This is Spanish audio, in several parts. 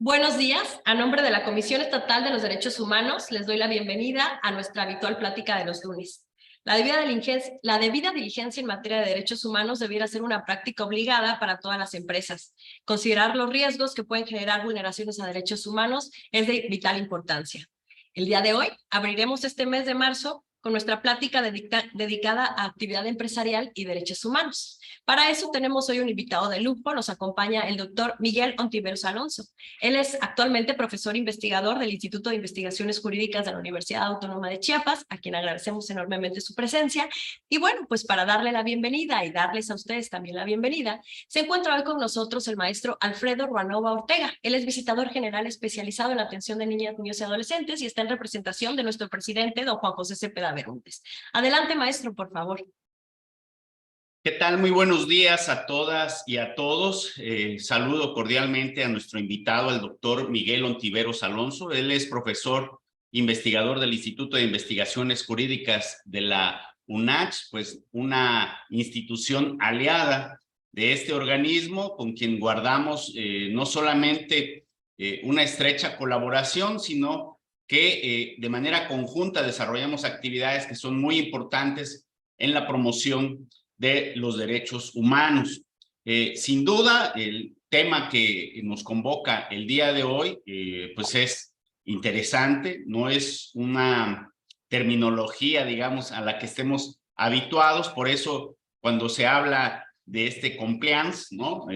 Buenos días. A nombre de la Comisión Estatal de los Derechos Humanos, les doy la bienvenida a nuestra habitual plática de los lunes. La debida diligencia en materia de derechos humanos debiera ser una práctica obligada para todas las empresas. Considerar los riesgos que pueden generar vulneraciones a derechos humanos es de vital importancia. El día de hoy abriremos este mes de marzo con nuestra plática dedicada a actividad empresarial y derechos humanos. Para eso tenemos hoy un invitado de lujo. Nos acompaña el doctor Miguel Ontiveros Alonso. Él es actualmente profesor investigador del Instituto de Investigaciones Jurídicas de la Universidad Autónoma de Chiapas, a quien agradecemos enormemente su presencia. Y bueno, pues para darle la bienvenida y darles a ustedes también la bienvenida, se encuentra hoy con nosotros el maestro Alfredo Ruanova Ortega. Él es visitador general especializado en la atención de niñas, niños y adolescentes y está en representación de nuestro presidente, don Juan José Cepeda Bermúdez. Adelante, maestro, por favor. ¿Qué tal? Muy buenos días a todas y a todos. Saludo cordialmente a nuestro invitado, el doctor Miguel Ontiveros Alonso. Él es profesor investigador del Instituto de Investigaciones Jurídicas de la UNACH, pues una institución aliada de este organismo con quien guardamos no solamente una estrecha colaboración, sino que de manera conjunta desarrollamos actividades que son muy importantes en la promoción de los derechos humanos. Sin duda, el tema que nos convoca el día de hoy, pues es interesante, no es una terminología, digamos, a la que estemos habituados, por eso cuando se habla de este compliance, ¿no?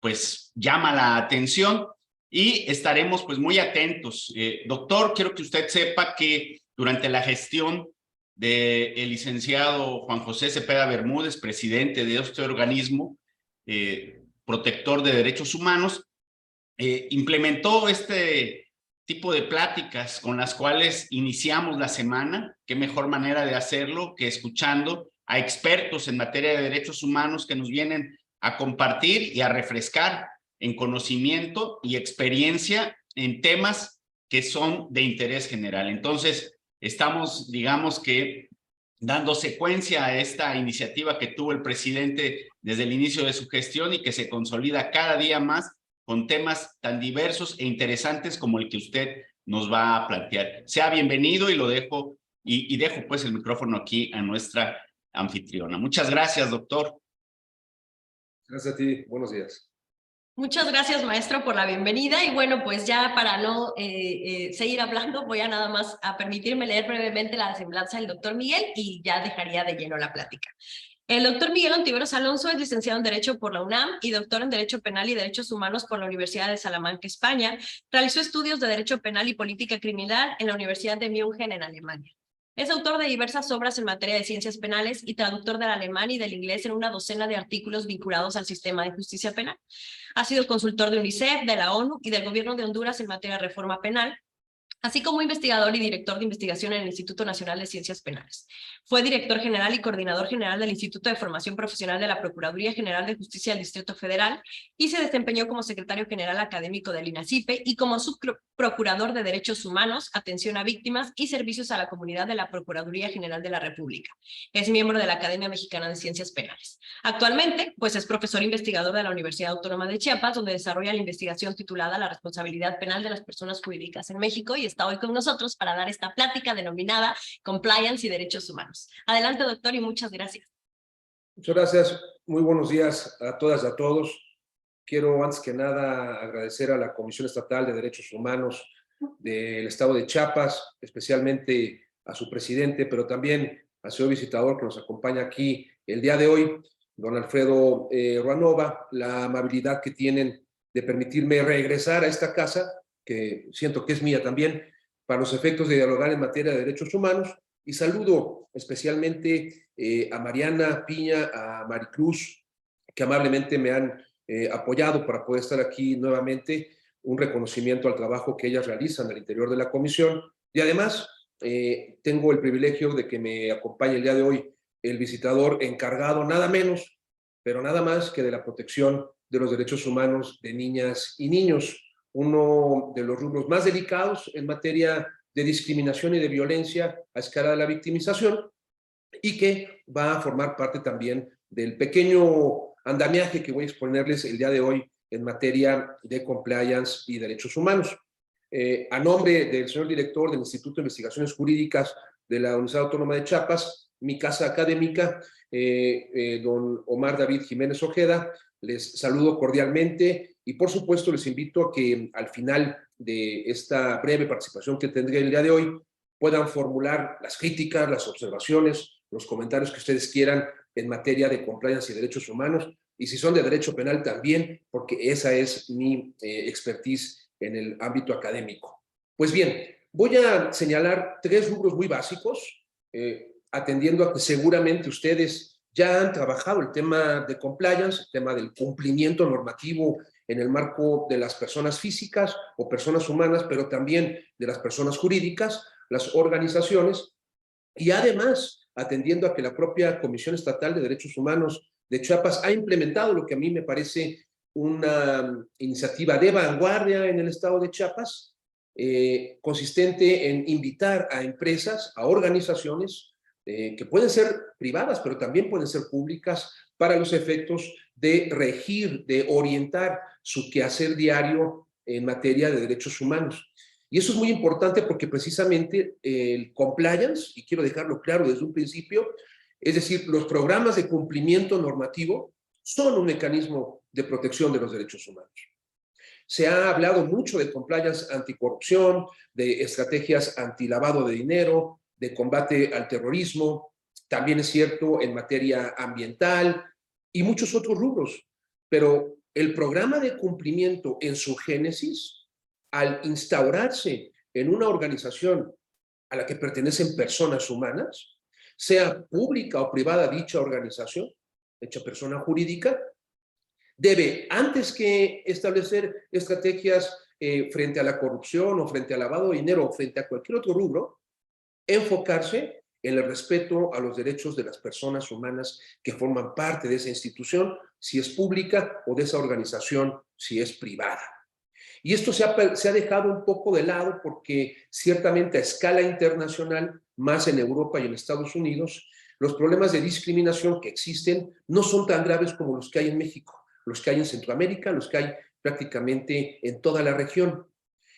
Pues llama la atención y estaremos pues muy atentos. Doctor, quiero que usted sepa que durante la gestión del licenciado Juan José Cepeda Bermúdez, presidente de este organismo protector de derechos humanos, implementó este tipo de pláticas con las cuales iniciamos la semana. Qué mejor manera de hacerlo que escuchando a expertos en materia de derechos humanos que nos vienen a compartir y a refrescar en conocimiento y experiencia en temas que son de interés general. Entonces, estamos, digamos que, dando secuencia a esta iniciativa que tuvo el presidente desde el inicio de su gestión y que se consolida cada día más con temas tan diversos e interesantes como el que usted nos va a plantear. Sea bienvenido y lo dejo, y dejo pues el micrófono aquí a nuestra anfitriona. Muchas gracias, doctor. Gracias a ti. Buenos días. Muchas gracias, maestro, por la bienvenida. Y bueno, pues ya para no seguir hablando, voy a nada más a permitirme leer brevemente la semblanza del doctor Miguel y ya dejaría de lleno la plática. El doctor Miguel Ontiveros Alonso es licenciado en Derecho por la UNAM y doctor en Derecho Penal y Derechos Humanos por la Universidad de Salamanca, España. Realizó estudios de Derecho Penal y Política Criminal en la Universidad de München, en Alemania. Es autor de diversas obras en materia de ciencias penales y traductor del alemán y del inglés en una docena de artículos vinculados al sistema de justicia penal. Ha sido consultor de UNICEF, de la ONU y del Gobierno de Honduras en materia de reforma penal, así como investigador y director de investigación en el Instituto Nacional de Ciencias Penales. Fue director general y coordinador general del Instituto de Formación Profesional de la Procuraduría General de Justicia del Distrito Federal y se desempeñó como secretario general académico del INACIPE y como subprocurador de Derechos Humanos, Atención a Víctimas y Servicios a la Comunidad de la Procuraduría General de la República. Es miembro de la Academia Mexicana de Ciencias Penales. Actualmente, pues es profesor investigador de la Universidad Autónoma de Chiapas, donde desarrolla la investigación titulada La responsabilidad penal de las personas jurídicas en México y está hoy con nosotros para dar esta plática denominada Compliance y Derechos Humanos. Adelante, doctor, y muchas gracias. Muchas gracias. Muy buenos días a todas y a todos. Quiero, antes que nada, agradecer a la Comisión Estatal de Derechos Humanos del Estado de Chiapas, especialmente a su presidente, pero también al señor visitador que nos acompaña aquí el día de hoy, don Alfredo Ruanova, la amabilidad que tienen de permitirme regresar a esta casa, que siento que es mía también, para los efectos de dialogar en materia de derechos humanos. Y saludo especialmente a Mariana Piña, a Maricruz, que amablemente me han apoyado para poder estar aquí nuevamente. Un reconocimiento al trabajo que ellas realizan al interior de la comisión. Y además, tengo el privilegio de que me acompañe el día de hoy el visitador encargado, nada menos, pero nada más que de la protección de los derechos humanos de niñas y niños, uno de los rubros más delicados en materia de discriminación y de violencia a escala de la victimización, y que va a formar parte también del pequeño andamiaje que voy a exponerles el día de hoy en materia de compliance y derechos humanos. A nombre del señor director del Instituto de Investigaciones Jurídicas de la Universidad Autónoma de Chiapas, mi casa académica, don Omar David Jiménez Ojeda, les saludo cordialmente y por supuesto les invito a que al final de esta breve participación que tendré el día de hoy puedan formular las críticas, las observaciones, los comentarios que ustedes quieran en materia de compliance y derechos humanos, y si son de derecho penal también, porque esa es mi expertise en el ámbito académico. Pues bien, voy a señalar 3 rubros muy básicos, atendiendo a que seguramente ustedes ya han trabajado el tema de compliance, el tema del cumplimiento normativo en el marco de las personas físicas o personas humanas, pero también de las personas jurídicas, las organizaciones, y además atendiendo a que la propia Comisión Estatal de Derechos Humanos de Chiapas ha implementado lo que a mí me parece una iniciativa de vanguardia en el estado de Chiapas, consistente en invitar a empresas, a organizaciones, que pueden ser privadas, pero también pueden ser públicas, para los efectos de regir, de orientar su quehacer diario en materia de derechos humanos. Y eso es muy importante porque precisamente el compliance, y quiero dejarlo claro desde un principio, es decir, los programas de cumplimiento normativo son un mecanismo de protección de los derechos humanos. Se ha hablado mucho de compliance anticorrupción, de estrategias antilavado de dinero, de combate al terrorismo, también es cierto en materia ambiental y muchos otros rubros. Pero el programa de cumplimiento en su génesis, al instaurarse en una organización a la que pertenecen personas humanas, sea pública o privada dicha organización, dicha persona jurídica, debe, antes que establecer estrategias frente a la corrupción o frente al lavado de dinero o frente a cualquier otro rubro, enfocarse en el respeto a los derechos de las personas humanas que forman parte de esa institución, si es pública, o de esa organización, si es privada. Y esto se ha dejado un poco de lado porque ciertamente a escala internacional, más en Europa y en Estados Unidos, los problemas de discriminación que existen no son tan graves como los que hay en México, los que hay en Centroamérica, los que hay prácticamente en toda la región.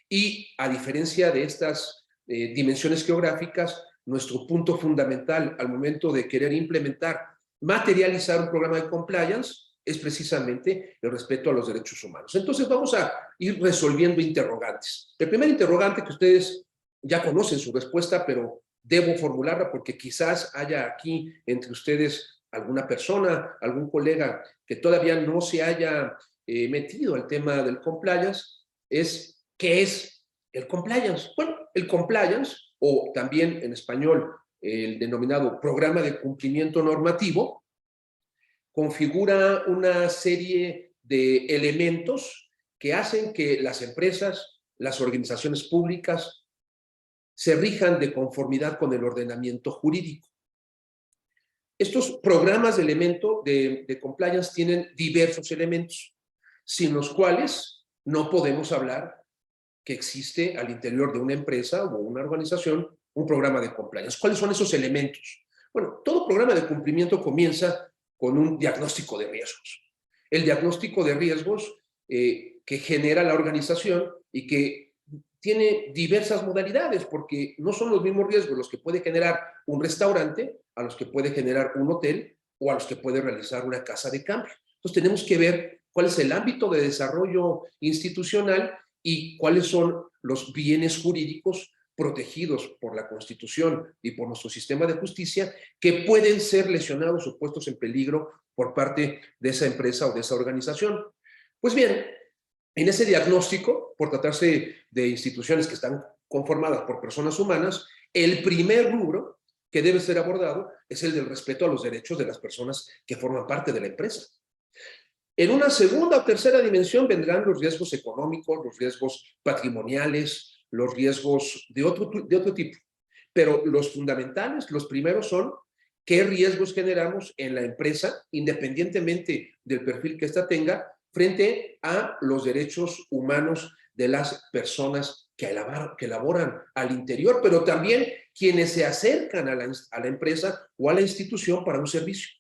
Y a diferencia de estas dimensiones geográficas, nuestro punto fundamental al momento de querer implementar, materializar un programa de compliance, es precisamente el respeto a los derechos humanos. Entonces vamos a ir resolviendo interrogantes. El primer interrogante, que ustedes ya conocen su respuesta, pero debo formularla porque quizás haya aquí entre ustedes alguna persona, algún colega que todavía no se haya metido al tema del compliance, es ¿qué es el compliance? Bueno, el compliance, o también en español el denominado programa de cumplimiento normativo, configura una serie de elementos que hacen que las empresas, las organizaciones públicas, se rijan de conformidad con el ordenamiento jurídico. Estos programas de compliance tienen diversos elementos, sin los cuales no podemos hablar que existe al interior de una empresa o una organización un programa de compliance. ¿Cuáles son esos elementos? Bueno, todo programa de cumplimiento comienza con un diagnóstico de riesgos. El diagnóstico de riesgos que genera la organización y que tiene diversas modalidades, porque no son los mismos riesgos los que puede generar un restaurante, a los que puede generar un hotel o a los que puede realizar una casa de cambio. Entonces tenemos que ver cuál es el ámbito de desarrollo institucional y cuáles son los bienes jurídicos protegidos por la Constitución y por nuestro sistema de justicia que pueden ser lesionados o puestos en peligro por parte de esa empresa o de esa organización. Pues bien, en ese diagnóstico, por tratarse de instituciones que están conformadas por personas humanas, el primer rubro que debe ser abordado es el del respeto a los derechos de las personas que forman parte de la empresa. En una segunda o tercera dimensión vendrán los riesgos económicos, los riesgos patrimoniales, los riesgos de otro tipo. Pero los fundamentales, los primeros son qué riesgos generamos en la empresa, independientemente del perfil que ésta tenga, frente a los derechos humanos de las personas que elaboran al interior, pero también quienes se acercan a la empresa o a la institución para un servicio.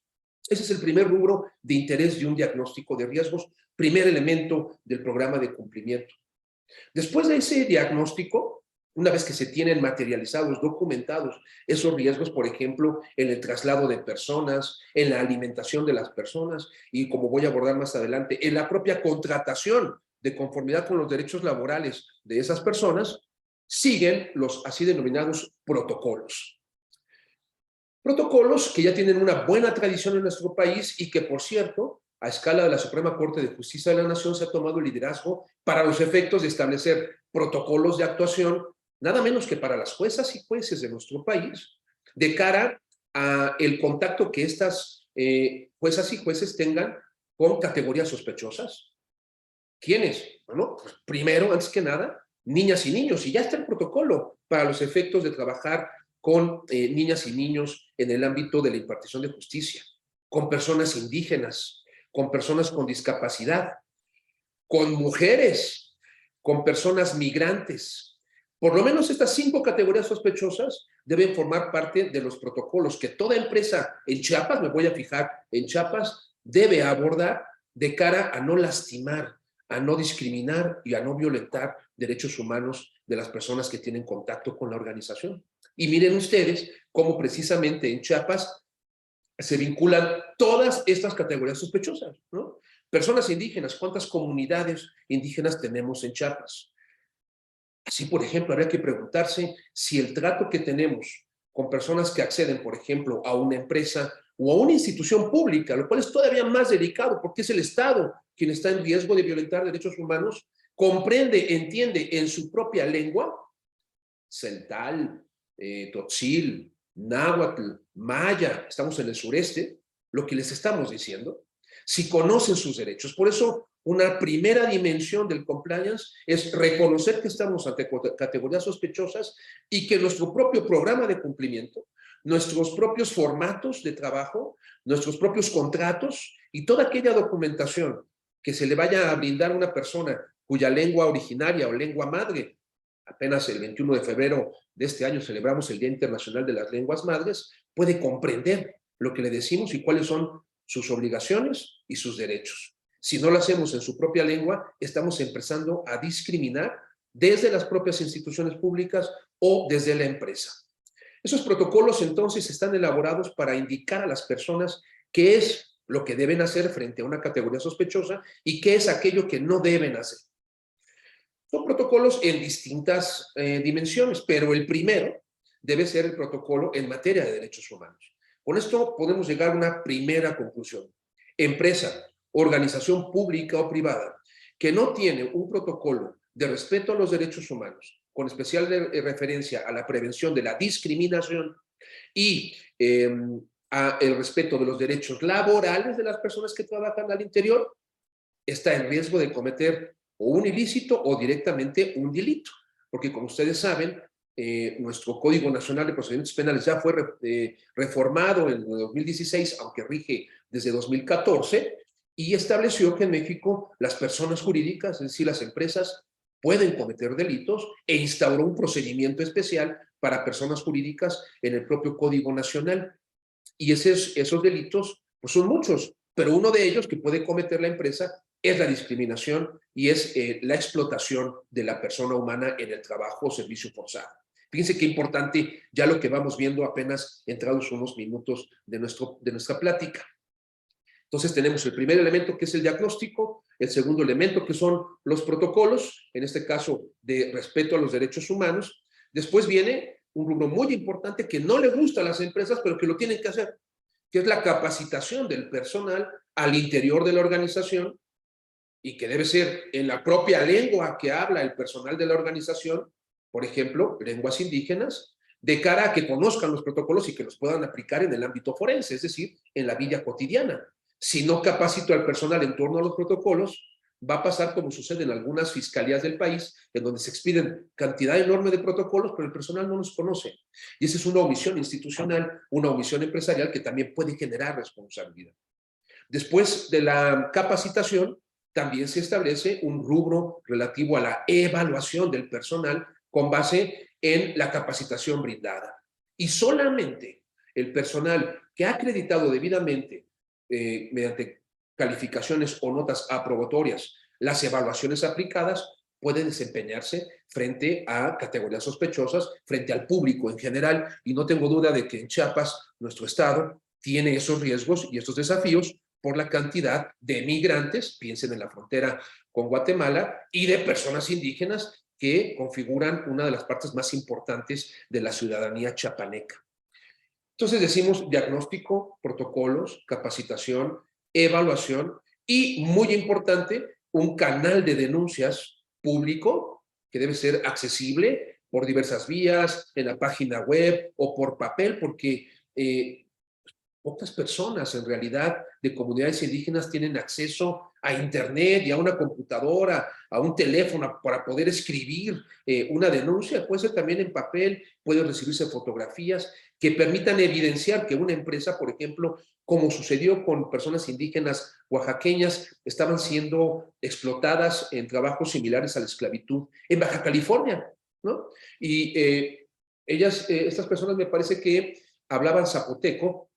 Ese es el primer rubro de interés de un diagnóstico de riesgos, primer elemento del programa de cumplimiento. Después de ese diagnóstico, una vez que se tienen materializados, documentados esos riesgos, por ejemplo, en el traslado de personas, en la alimentación de las personas y, como voy a abordar más adelante, en la propia contratación de conformidad con los derechos laborales de esas personas, siguen los así denominados protocolos. Protocolos que ya tienen una buena tradición en nuestro país y que, por cierto, a escala de la Suprema Corte de Justicia de la Nación se ha tomado el liderazgo para los efectos de establecer protocolos de actuación, nada menos que para las juezas y jueces de nuestro país, de cara a el contacto que estas juezas y jueces tengan con categorías sospechosas. ¿Quiénes? Bueno, pues primero, antes que nada, niñas y niños, y ya está el protocolo para los efectos de trabajar con niñas y niños en el ámbito de la impartición de justicia, con personas indígenas, con personas con discapacidad, con mujeres, con personas migrantes. Por lo menos estas 5 categorías sospechosas deben formar parte de los protocolos que toda empresa en Chiapas, me voy a fijar en Chiapas, debe abordar de cara a no lastimar, a no discriminar y a no violentar derechos humanos de las personas que tienen contacto con la organización. Y miren ustedes cómo precisamente en Chiapas se vinculan todas estas categorías sospechosas, ¿no? Personas indígenas, ¿cuántas comunidades indígenas tenemos en Chiapas? Así, por ejemplo, habría que preguntarse si el trato que tenemos con personas que acceden, por ejemplo, a una empresa o a una institución pública, lo cual es todavía más delicado porque es el Estado quien está en riesgo de violentar derechos humanos, comprende, entiende en su propia lengua, celtal, tzotzil, náhuatl, maya, estamos en el sureste, lo que les estamos diciendo, si conocen sus derechos. Por eso, una primera dimensión del compliance es reconocer que estamos ante categorías sospechosas y que nuestro propio programa de cumplimiento, nuestros propios formatos de trabajo, nuestros propios contratos y toda aquella documentación que se le vaya a brindar a una persona cuya lengua originaria o lengua madre, apenas el 21 de febrero de este año celebramos el Día Internacional de las Lenguas Madres, puede comprender lo que le decimos y cuáles son sus obligaciones y sus derechos. Si no lo hacemos en su propia lengua, estamos empezando a discriminar desde las propias instituciones públicas o desde la empresa. Esos protocolos entonces están elaborados para indicar a las personas qué es lo que deben hacer frente a una categoría sospechosa y qué es aquello que no deben hacer. Son protocolos en distintas dimensiones, pero el primero debe ser el protocolo en materia de derechos humanos. Con esto podemos llegar a una primera conclusión. Empresa, organización pública o privada, que no tiene un protocolo de respeto a los derechos humanos, con especial referencia a la prevención de la discriminación y a el respeto de los derechos laborales de las personas que trabajan al interior, está en riesgo de cometer o un ilícito o directamente un delito. Porque, como ustedes saben, nuestro Código Nacional de Procedimientos Penales ya fue reformado en 2016, aunque rige desde 2014, y estableció que en México las personas jurídicas, es decir, las empresas, pueden cometer delitos e instauró un procedimiento especial para personas jurídicas en el propio Código Nacional. Y esos delitos pues son muchos, pero uno de ellos que puede cometer la empresa es la discriminación y es la explotación de la persona humana en el trabajo o servicio forzado. Fíjense qué importante ya lo que vamos viendo apenas entrados unos minutos de nuestra plática. Entonces tenemos el primer elemento que es el diagnóstico, el segundo elemento que son los protocolos, en este caso de respeto a los derechos humanos. Después viene un rubro muy importante que no le gusta a las empresas, pero que lo tienen que hacer, que es la capacitación del personal al interior de la organización y que debe ser en la propia lengua que habla el personal de la organización, por ejemplo, lenguas indígenas, de cara a que conozcan los protocolos y que los puedan aplicar en el ámbito forense, es decir, en la vida cotidiana. Si no capacito al personal en torno a los protocolos, va a pasar como sucede en algunas fiscalías del país, en donde se expiden cantidad enorme de protocolos, pero el personal no los conoce. Y esa es una omisión institucional, una omisión empresarial que también puede generar responsabilidad. Después de la capacitación, también se establece un rubro relativo a la evaluación del personal con base en la capacitación brindada. Y solamente el personal que ha acreditado debidamente mediante calificaciones o notas aprobatorias, las evaluaciones aplicadas pueden desempeñarse frente a categorías sospechosas, frente al público en general, y no tengo duda de que en Chiapas, nuestro estado, tiene esos riesgos y estos desafíos por la cantidad de migrantes, piensen en la frontera con Guatemala, y de personas indígenas que configuran una de las partes más importantes de la ciudadanía chiapaneca. Entonces decimos diagnóstico, protocolos, capacitación, evaluación y, muy importante, un canal de denuncias público que debe ser accesible por diversas vías, en la página web o por papel, porque pocas personas en realidad de comunidades indígenas tienen acceso a internet y a una computadora, a un teléfono para poder escribir una denuncia. Puede ser también en papel, pueden recibirse fotografías que permitan evidenciar que una empresa, por ejemplo, como sucedió con personas indígenas oaxaqueñas, estaban siendo explotadas en trabajos similares a la esclavitud en Baja California, ¿no? Y estas personas me parece que hablaban zapoteco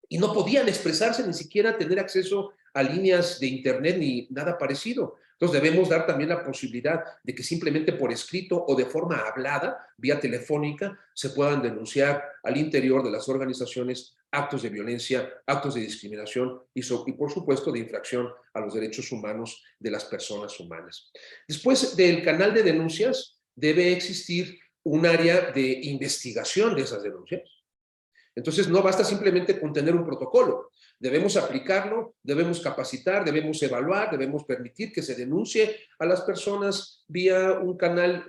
y no podían expresarse, ni siquiera tener acceso a líneas de internet ni nada parecido. Entonces debemos dar también la posibilidad de que simplemente por escrito o de forma hablada, vía telefónica, se puedan denunciar al interior de las organizaciones actos de violencia, actos de discriminación y por supuesto de infracción a los derechos humanos de las personas humanas. Después del canal de denuncias debe existir un área de investigación de esas denuncias. Entonces, no basta simplemente con tener un protocolo. Debemos aplicarlo, debemos capacitar, debemos evaluar, debemos permitir que se denuncie a las personas vía un canal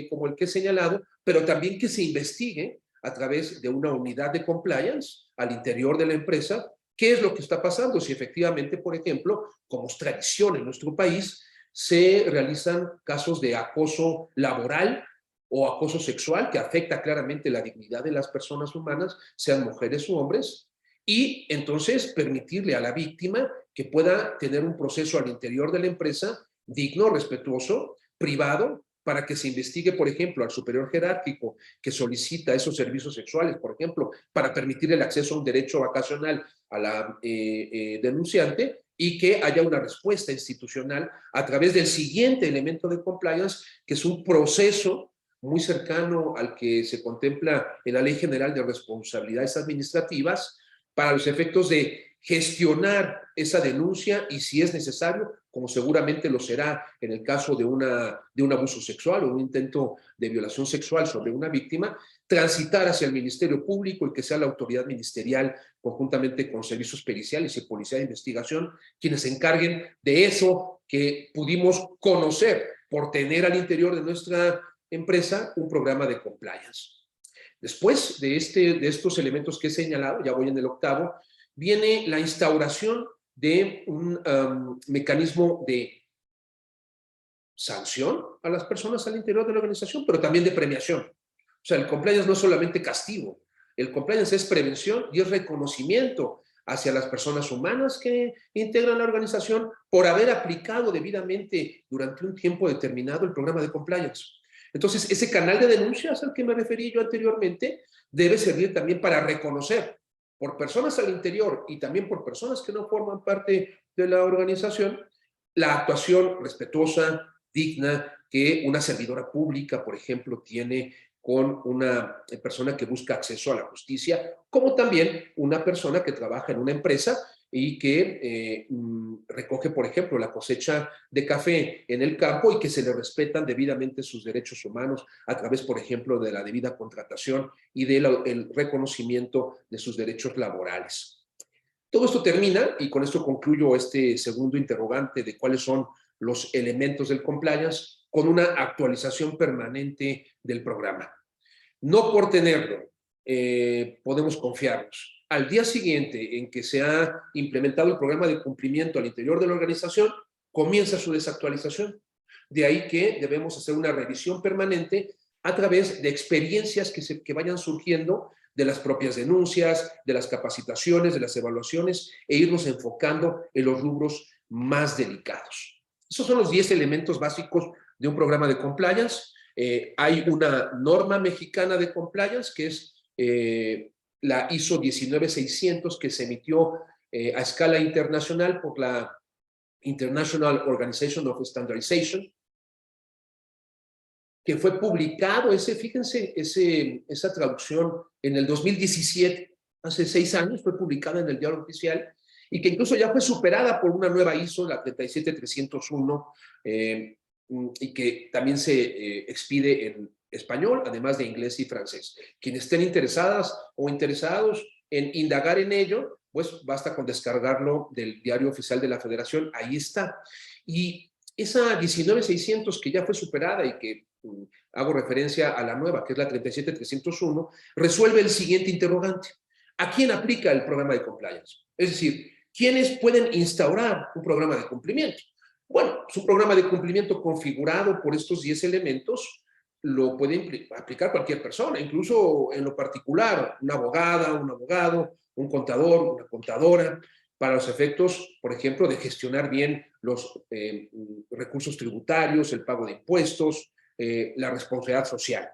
como el que he señalado, pero también que se investigue a través de una unidad de compliance al interior de la empresa qué es lo que está pasando, si efectivamente, por ejemplo, como es tradición en nuestro país, se realizan casos de acoso laboral o acoso sexual que afecta claramente la dignidad de las personas humanas, sean mujeres u hombres, y entonces permitirle a la víctima que pueda tener un proceso al interior de la empresa digno, respetuoso, privado, para que se investigue, por ejemplo, al superior jerárquico que solicita esos servicios sexuales, por ejemplo, para permitir el acceso a un derecho vacacional a la denunciante, y que haya una respuesta institucional a través del siguiente elemento de compliance, que es un proceso muy cercano al que se contempla en la Ley General de Responsabilidades Administrativas, para los efectos de gestionar esa denuncia y, si es necesario, como seguramente lo será en el caso de un abuso sexual o un intento de violación sexual sobre una víctima, transitar hacia el Ministerio Público y que sea la autoridad ministerial, conjuntamente con servicios periciales y policía de investigación, quienes se encarguen de eso que pudimos conocer por tener al interior de nuestra empresa un programa de compliance. Después de estos elementos que he señalado, ya voy en el octavo, viene la instauración de un mecanismo de sanción a las personas al interior de la organización, pero también de premiación. O sea, el compliance no es solamente castigo, el compliance es prevención y es reconocimiento hacia las personas humanas que integran la organización por haber aplicado debidamente durante un tiempo determinado el programa de compliance. Entonces, ese canal de denuncias al que me referí yo anteriormente debe servir también para reconocer por personas al interior y también por personas que no forman parte de la organización la actuación respetuosa, digna, que una servidora pública, por ejemplo, tiene con una persona que busca acceso a la justicia, como también una persona que trabaja en una empresa y que recoge, por ejemplo, la cosecha de café en el campo y que se le respetan debidamente sus derechos humanos a través, por ejemplo, de la debida contratación y del reconocimiento de sus derechos laborales. Todo esto termina, y con esto concluyo este segundo interrogante de cuáles son los elementos del compliance, con una actualización permanente del programa. No por tenerlo podemos confiarnos. Al día siguiente en que se ha implementado el programa de cumplimiento al interior de la organización, comienza su desactualización. De ahí que debemos hacer una revisión permanente a través de experiencias que vayan surgiendo de las propias denuncias, de las capacitaciones, de las evaluaciones, e irnos enfocando en los rubros más delicados. Esos son los 10 elementos básicos de un programa de compliance. Hay una norma mexicana de compliance que es la ISO 19600, que se emitió a escala internacional por la International Organization of Standardization, que fue publicado, fíjense, esa traducción en el 2017, hace 6 años, fue publicada en el Diario Oficial, y que incluso ya fue superada por una nueva ISO, la 37301, y que también se expide en español, además de inglés y francés. Quienes estén interesadas o interesados en indagar en ello, pues basta con descargarlo del Diario Oficial de la Federación, ahí está. Y esa 19600 que ya fue superada y que hago referencia a la nueva, que es la 37301, resuelve el siguiente interrogante. ¿A quién aplica el programa de compliance? Es decir, ¿quiénes pueden instaurar un programa de cumplimiento? Bueno, es un programa de cumplimiento configurado por estos 10 elementos, lo puede aplicar cualquier persona, incluso en lo particular, una abogada, un abogado, un contador, una contadora, para los efectos, por ejemplo, de gestionar bien los recursos tributarios, el pago de impuestos, la responsabilidad social.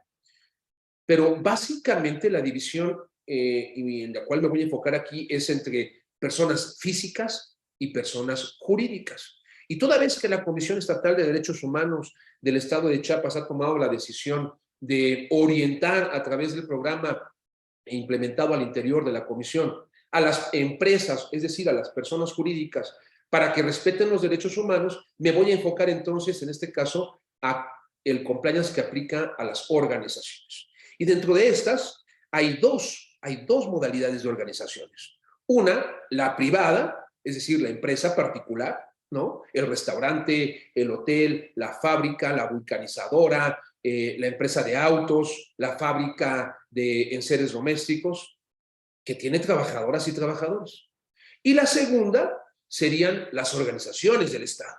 Pero básicamente la división y en la cual me voy a enfocar aquí es entre personas físicas y personas jurídicas. Y toda vez que la Comisión Estatal de Derechos Humanos del Estado de Chiapas ha tomado la decisión de orientar a través del programa implementado al interior de la Comisión a las empresas, es decir, a las personas jurídicas, para que respeten los derechos humanos, me voy a enfocar entonces, en este caso, a el compliance que aplica a las organizaciones. Y dentro de estas hay dos modalidades de organizaciones. Una, la privada, es decir, la empresa particular, ¿no? El restaurante, el hotel, la fábrica, la vulcanizadora, la empresa de autos, la fábrica de enseres domésticos, que tiene trabajadoras y trabajadores. Y la segunda serían las organizaciones del Estado.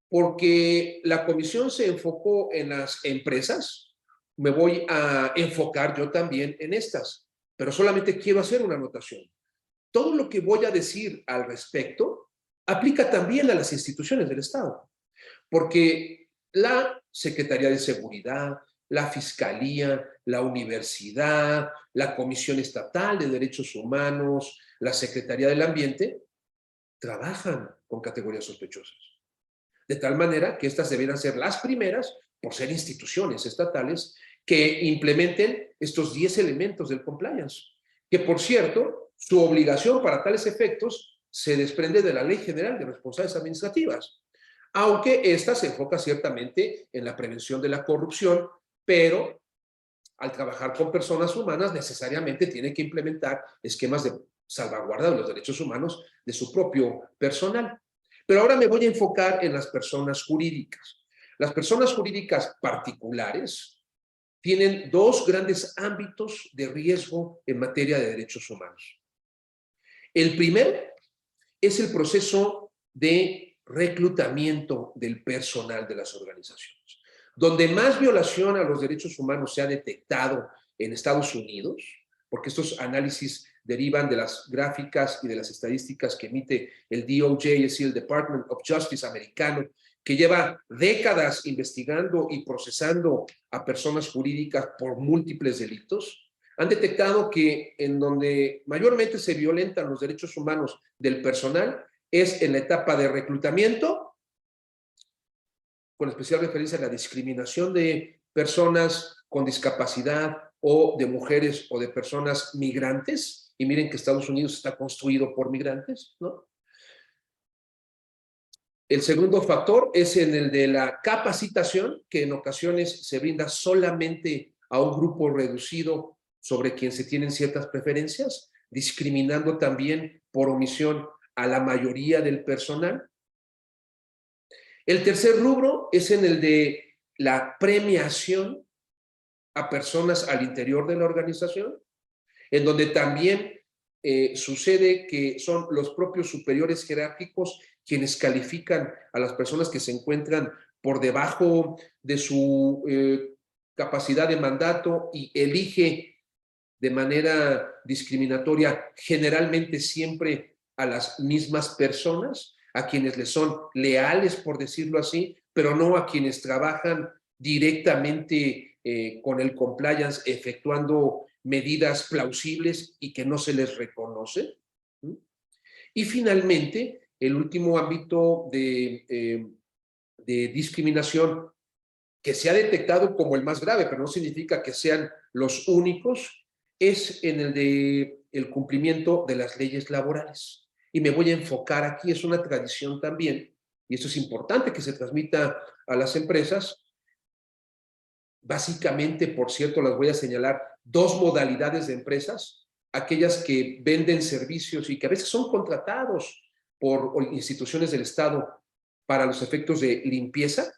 Porque la comisión se enfocó en las empresas, me voy a enfocar yo también en estas, pero solamente quiero hacer una anotación. Todo lo que voy a decir al respecto aplica también a las instituciones del Estado, porque la Secretaría de Seguridad, la Fiscalía, la Universidad, la Comisión Estatal de Derechos Humanos, la Secretaría del Ambiente, trabajan con categorías sospechosas. De tal manera que estas debieran ser las primeras, por ser instituciones estatales, que implementen estos 10 elementos del compliance. Que, por cierto, su obligación para tales efectos se desprende de la Ley General de Responsabilidades Administrativas, aunque esta se enfoca ciertamente en la prevención de la corrupción, pero al trabajar con personas humanas necesariamente tiene que implementar esquemas de salvaguarda de los derechos humanos de su propio personal. Pero ahora me voy a enfocar en las personas jurídicas. Las personas jurídicas particulares tienen 2 grandes ámbitos de riesgo en materia de derechos humanos. El primero es el proceso de reclutamiento del personal de las organizaciones. Donde más violación a los derechos humanos se ha detectado en Estados Unidos, porque estos análisis derivan de las gráficas y de las estadísticas que emite el DOJ, es decir, el Department of Justice americano, que lleva décadas investigando y procesando a personas jurídicas por múltiples delitos, han detectado que en donde mayormente se violentan los derechos humanos del personal es en la etapa de reclutamiento, con especial referencia a la discriminación de personas con discapacidad o de mujeres o de personas migrantes. Y miren que Estados Unidos está construido por migrantes, ¿no? El segundo factor es en el de la capacitación, que en ocasiones se brinda solamente a un grupo reducido sobre quien se tienen ciertas preferencias, discriminando también por omisión a la mayoría del personal. El tercer rubro es en el de la premiación a personas al interior de la organización, en donde también sucede que son los propios superiores jerárquicos quienes califican a las personas que se encuentran por debajo de su capacidad de mandato y elige de manera discriminatoria generalmente siempre a las mismas personas, a quienes les son leales, por decirlo así, pero no a quienes trabajan directamente con el compliance, efectuando medidas plausibles y que no se les reconoce. Y finalmente, el último ámbito de discriminación que se ha detectado como el más grave, pero no significa que sean los únicos, es en el de el cumplimiento de las leyes laborales. Y me voy a enfocar aquí, es una tradición también, y esto es importante que se transmita a las empresas. Básicamente, por cierto, las voy a señalar dos modalidades de empresas: aquellas que venden servicios y que a veces son contratados por instituciones del Estado para los efectos de limpieza.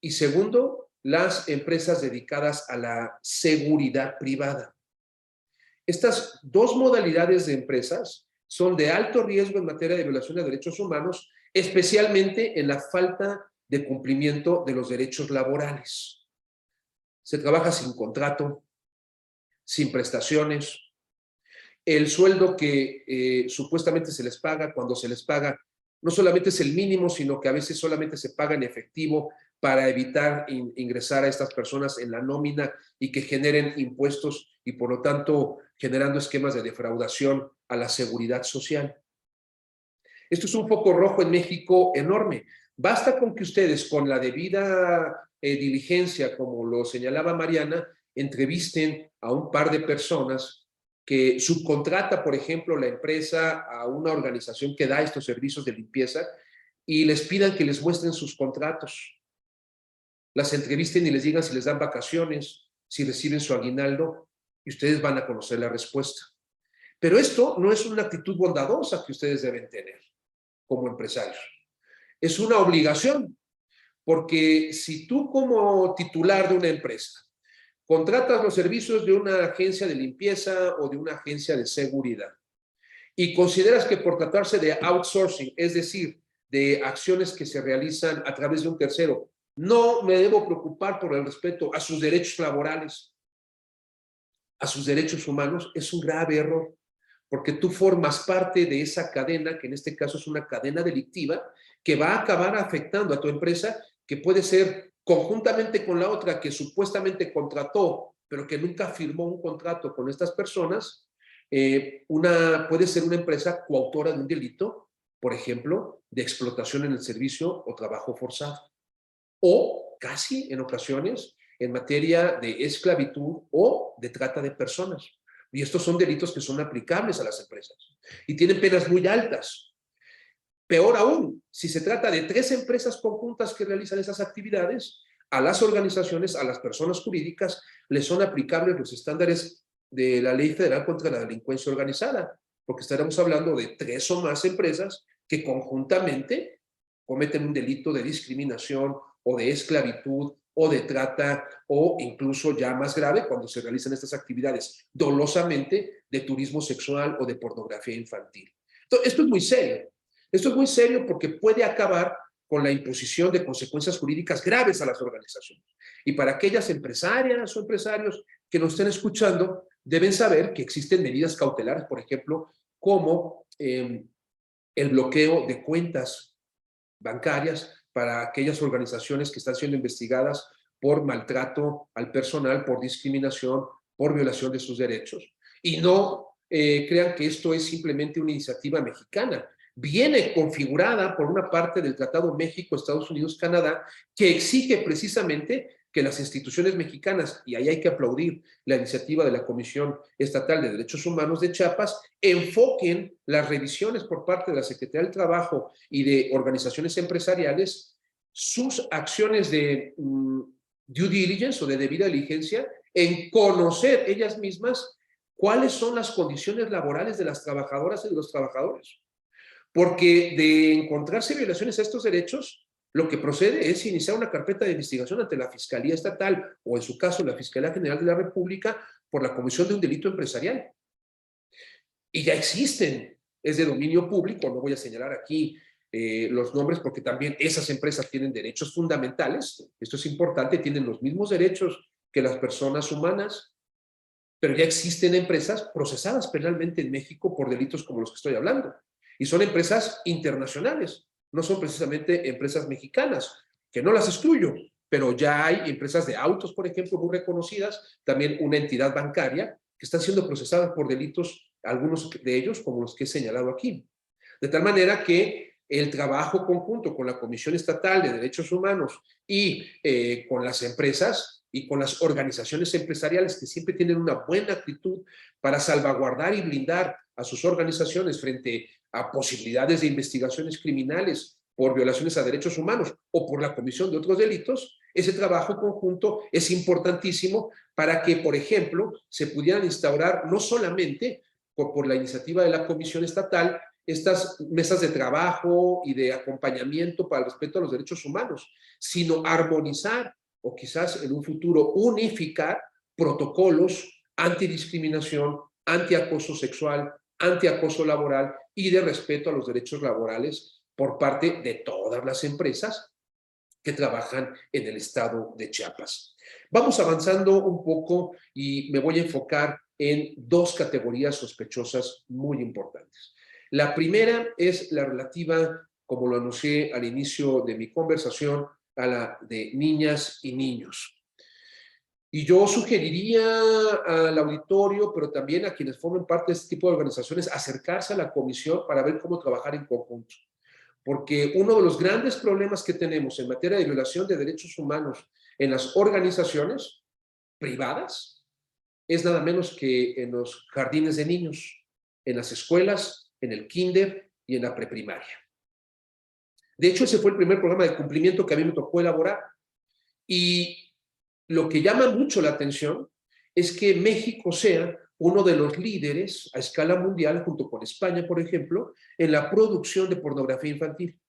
Y segundo, las empresas dedicadas a la seguridad privada. Estas dos modalidades de empresas son de alto riesgo en materia de violación de derechos humanos, especialmente en la falta de cumplimiento de los derechos laborales. Se trabaja sin contrato, sin prestaciones. El sueldo que supuestamente se les paga, cuando se les paga, no solamente es el mínimo, sino que a veces solamente se paga en efectivo para evitar ingresar a estas personas en la nómina y que generen impuestos y por lo tanto generando esquemas de defraudación a la seguridad social. Esto es un foco rojo en México enorme. Basta con que ustedes, con la debida diligencia, como lo señalaba Mariana, entrevisten a un par de personas que subcontrata, por ejemplo, la empresa a una organización que da estos servicios de limpieza y les pidan que les muestren sus contratos. Las entrevisten y les digan si les dan vacaciones, si reciben su aguinaldo, y ustedes van a conocer la respuesta. Pero esto no es una actitud bondadosa que ustedes deben tener como empresarios. Es una obligación, porque si tú como titular de una empresa contratas los servicios de una agencia de limpieza o de una agencia de seguridad y consideras que por tratarse de outsourcing, es decir, de acciones que se realizan a través de un tercero, no me debo preocupar por el respeto a sus derechos laborales, a sus derechos humanos, es un grave error, porque tú formas parte de esa cadena, que en este caso es una cadena delictiva, que va a acabar afectando a tu empresa, que puede ser conjuntamente con la otra que supuestamente contrató, pero que nunca firmó un contrato con estas personas. Puede ser una empresa coautora de un delito, por ejemplo, de explotación en el servicio o trabajo forzado. O casi en ocasiones en materia de esclavitud o de trata de personas. Y estos son delitos que son aplicables a las empresas y tienen penas muy altas. Peor aún, si se trata de 3 empresas conjuntas que realizan esas actividades, a las organizaciones, a las personas jurídicas, les son aplicables los estándares de la Ley Federal contra la Delincuencia Organizada, porque estaremos hablando de 3 o más empresas que conjuntamente cometen un delito de discriminación o de esclavitud o de trata, o incluso ya más grave, cuando se realizan estas actividades dolosamente, de turismo sexual o de pornografía infantil. Entonces, esto es muy serio. Esto es muy serio porque puede acabar con la imposición de consecuencias jurídicas graves a las organizaciones. Y para aquellas empresarias o empresarios que nos estén escuchando, deben saber que existen medidas cautelares, por ejemplo, como el bloqueo de cuentas bancarias para aquellas organizaciones que están siendo investigadas por maltrato al personal, por discriminación, por violación de sus derechos. Y no crean que esto es simplemente una iniciativa mexicana. Viene configurada por una parte del Tratado México, Estados Unidos, Canadá, que exige precisamente que las instituciones mexicanas, y ahí hay que aplaudir la iniciativa de la Comisión Estatal de Derechos Humanos de Chiapas, enfoquen las revisiones por parte de la Secretaría del Trabajo y de organizaciones empresariales, sus acciones de due diligence o de debida diligencia, en conocer ellas mismas cuáles son las condiciones laborales de las trabajadoras y de los trabajadores. Porque de encontrarse violaciones a estos derechos, lo que procede es iniciar una carpeta de investigación ante la Fiscalía Estatal o, en su caso, la Fiscalía General de la República por la comisión de un delito empresarial. Y ya existen, es de dominio público, no voy a señalar aquí los nombres porque también esas empresas tienen derechos fundamentales, esto es importante, tienen los mismos derechos que las personas humanas, pero ya existen empresas procesadas penalmente en México por delitos como los que estoy hablando. Y son empresas internacionales, no son precisamente empresas mexicanas, que no las excluyo, pero ya hay empresas de autos, por ejemplo, muy reconocidas, también una entidad bancaria, que están siendo procesadas por delitos algunos de ellos como los que he señalado aquí. De tal manera que el trabajo conjunto con la Comisión Estatal de Derechos Humanos y con las empresas y con las organizaciones empresariales que siempre tienen una buena actitud para salvaguardar y blindar a sus organizaciones frente a posibilidades de investigaciones criminales por violaciones a derechos humanos o por la comisión de otros delitos, ese trabajo conjunto es importantísimo para que, por ejemplo, se pudieran instaurar no solamente por la iniciativa de la Comisión Estatal estas mesas de trabajo y de acompañamiento para el respeto a los derechos humanos, sino armonizar o quizás en un futuro unificar protocolos antidiscriminación, antiacoso sexual, antiacoso laboral y de respeto a los derechos laborales por parte de todas las empresas que trabajan en el estado de Chiapas. Vamos avanzando un poco y me voy a enfocar en dos categorías sospechosas muy importantes. La primera es la relativa, como lo anuncié al inicio de mi conversación, a la de niñas y niños. Y yo sugeriría al auditorio, pero también a quienes formen parte de este tipo de organizaciones, acercarse a la comisión para ver cómo trabajar en conjunto. Porque uno de los grandes problemas que tenemos en materia de violación de derechos humanos en las organizaciones privadas es nada menos que en los jardines de niños, en las escuelas, en el kinder y en la preprimaria. De hecho, ese fue el primer programa de cumplimiento que a mí me tocó elaborar. Y lo que llama mucho la atención es que México sea uno de los líderes a escala mundial, junto con España, por ejemplo, en la producción de pornografía infantil.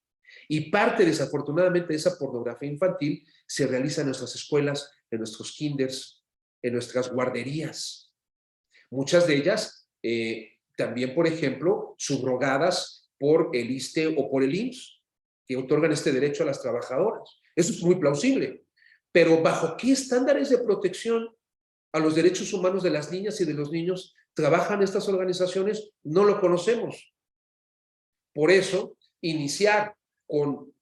Y parte, desafortunadamente, de esa pornografía infantil se realiza en nuestras escuelas, en nuestros kinders, en nuestras guarderías. Muchas de ellas también, por ejemplo, subrogadas por el ISSSTE o por el IMSS, que otorgan este derecho a las trabajadoras. Eso es muy plausible. Pero ¿bajo qué estándares de protección a los derechos humanos de las niñas y de los niños trabajan estas organizaciones? No lo conocemos. Por eso, iniciar con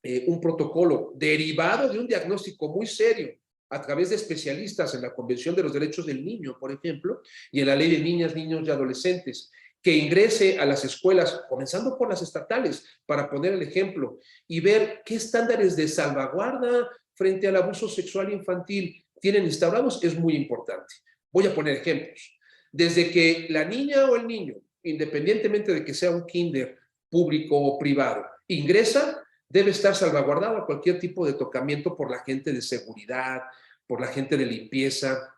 un protocolo derivado de un diagnóstico muy serio a través de especialistas en la Convención de los Derechos del Niño, por ejemplo, y en la Ley de Niñas, Niños y Adolescentes, que ingrese a las escuelas, comenzando por las estatales, para poner el ejemplo, y ver qué estándares de salvaguarda frente al abuso sexual infantil tienen instaurados, es muy importante. Voy a poner ejemplos. Desde que la niña o el niño, independientemente de que sea un kinder público o privado, ingresa, debe estar salvaguardado a cualquier tipo de tocamiento por la gente de seguridad, por la gente de limpieza,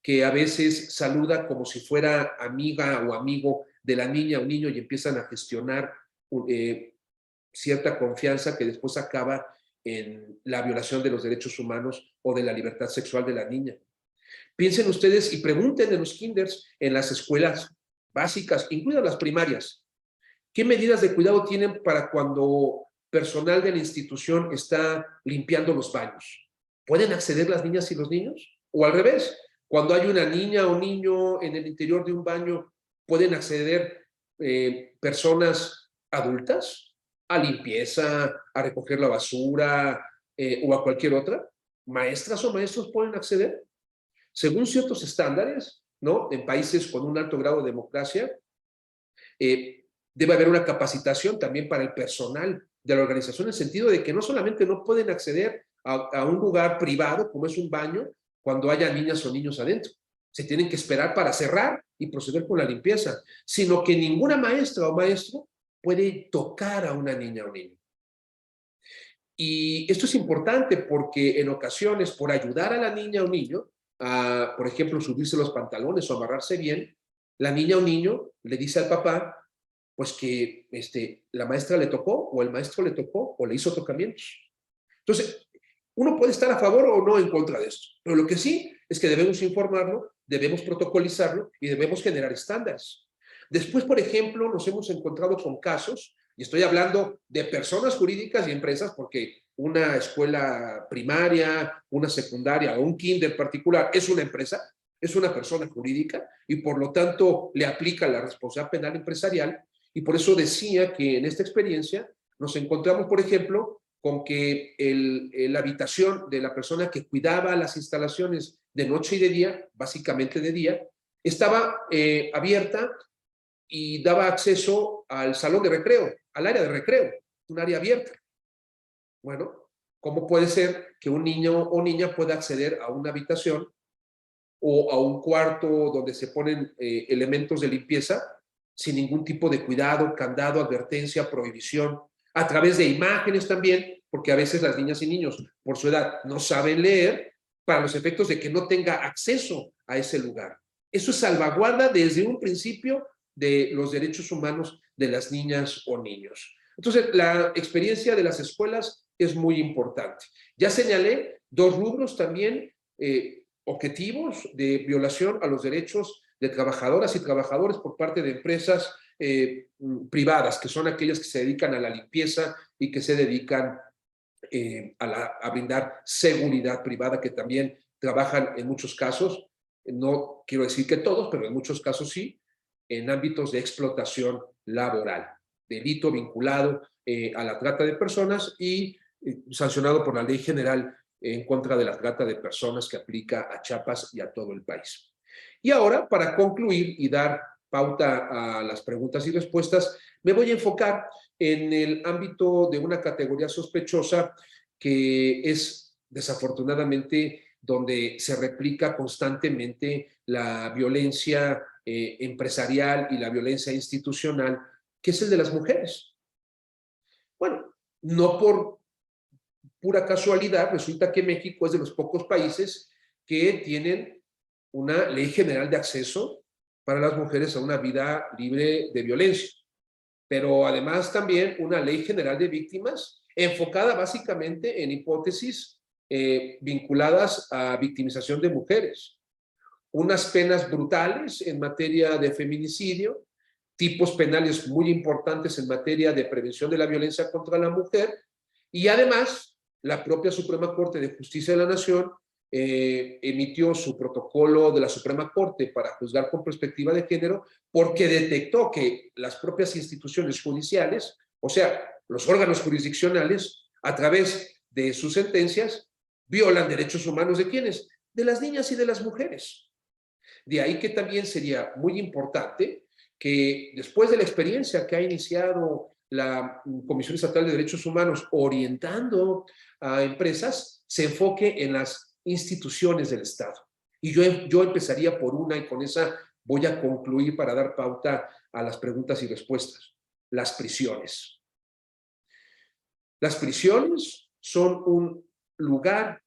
que a veces saluda como si fuera amiga o amigo de la niña o niño y empiezan a gestionar cierta confianza que después acaba en la violación de los derechos humanos o de la libertad sexual de la niña. Piensen ustedes y pregunten en los kinders, en las escuelas básicas, incluidas las primarias, ¿qué medidas de cuidado tienen para cuando personal de la institución está limpiando los baños? ¿Pueden acceder las niñas y los niños? O al revés, cuando hay una niña o niño en el interior de un baño, ¿pueden acceder personas adultas a limpieza, a recoger la basura o a cualquier otra? ¿Maestras o maestros pueden acceder? Según ciertos estándares, ¿no? En países con un alto grado de democracia, debe haber una capacitación también para el personal de la organización, en el sentido de que no solamente no pueden acceder a un lugar privado, como es un baño, cuando haya niñas o niños adentro. Se tienen que esperar para cerrar y proceder con la limpieza, sino que ninguna maestra o maestro puede tocar a una niña o niño. Y esto es importante porque en ocasiones, por ayudar a la niña o niño a, por ejemplo, subirse los pantalones o amarrarse bien, la niña o niño le dice al papá, pues que la maestra le tocó o el maestro le tocó o le hizo tocamientos. Entonces, uno puede estar a favor o no en contra de esto, pero lo que sí es que debemos informarlo, debemos protocolizarlo y debemos generar estándares. Después, por ejemplo, nos hemos encontrado con casos, y estoy hablando de personas jurídicas y empresas, porque una escuela primaria, una secundaria o un kinder particular es una empresa, es una persona jurídica y por lo tanto le aplica la responsabilidad penal empresarial. Y por eso decía que en esta experiencia nos encontramos, por ejemplo, con que la habitación de la persona que cuidaba las instalaciones de noche y de día, básicamente de día, estaba abierta y daba acceso al salón de recreo, al área de recreo, un área abierta. Bueno, ¿cómo puede ser que un niño o niña pueda acceder a una habitación o a un cuarto donde se ponen elementos de limpieza sin ningún tipo de cuidado, candado, advertencia, prohibición, a través de imágenes también, porque a veces las niñas y niños por su edad no saben leer, para los efectos de que no tenga acceso a ese lugar? Eso es salvaguarda desde un principio de los derechos humanos de las niñas o niños. Entonces, la experiencia de las escuelas es muy importante. Ya señalé 2 rubros también objetivos de violación a los derechos de trabajadoras y trabajadores por parte de empresas privadas, que son aquellas que se dedican a la limpieza y que se dedican a brindar seguridad privada, que también trabajan en muchos casos, no quiero decir que todos, pero en muchos casos sí, en ámbitos de explotación laboral, delito vinculado a la trata de personas y sancionado por la Ley General en contra de la trata de personas que aplica a Chiapas y a todo el país. Y ahora, para concluir y dar pauta a las preguntas y respuestas, me voy a enfocar en el ámbito de una categoría sospechosa que es desafortunadamente donde se replica constantemente la violencia empresarial y la violencia institucional, que es el de las mujeres. Bueno, no por pura casualidad, resulta que México es de los pocos países que tienen una ley general de acceso para las mujeres a una vida libre de violencia, pero además también una ley general de víctimas enfocada básicamente en hipótesis vinculadas a victimización de mujeres, unas penas brutales en materia de feminicidio, tipos penales muy importantes en materia de prevención de la violencia contra la mujer, y además la propia Suprema Corte de Justicia de la Nación emitió su protocolo de la Suprema Corte para juzgar con perspectiva de género, porque detectó que las propias instituciones judiciales, o sea, los órganos jurisdiccionales, a través de sus sentencias, violan derechos humanos ¿de quiénes? De las niñas y de las mujeres. De ahí que también sería muy importante que después de la experiencia que ha iniciado la Comisión Estatal de Derechos Humanos orientando a empresas, se enfoque en las instituciones del Estado. Y yo empezaría por una y con esa voy a concluir para dar pauta a las preguntas y respuestas. Las prisiones. Las prisiones son un lugar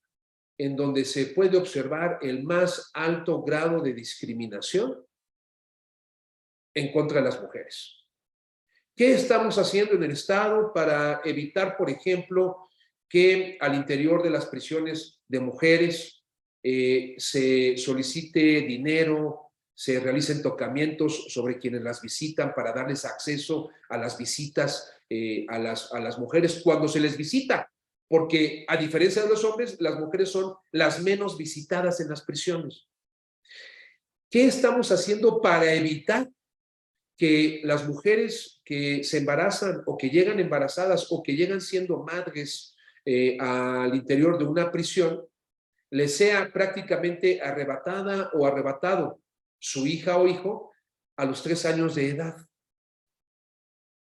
en donde se puede observar el más alto grado de discriminación en contra de las mujeres. ¿Qué estamos haciendo en el Estado para evitar, por ejemplo, que al interior de las prisiones de mujeres se solicite dinero, se realicen tocamientos sobre quienes las visitan para darles acceso a las visitas a las mujeres cuando se les visita? Porque a diferencia de los hombres, las mujeres son las menos visitadas en las prisiones. ¿Qué estamos haciendo para evitar que las mujeres que se embarazan o que llegan embarazadas o que llegan siendo madres al interior de una prisión, les sea prácticamente arrebatada o arrebatado su hija o hijo a los 3 años de edad,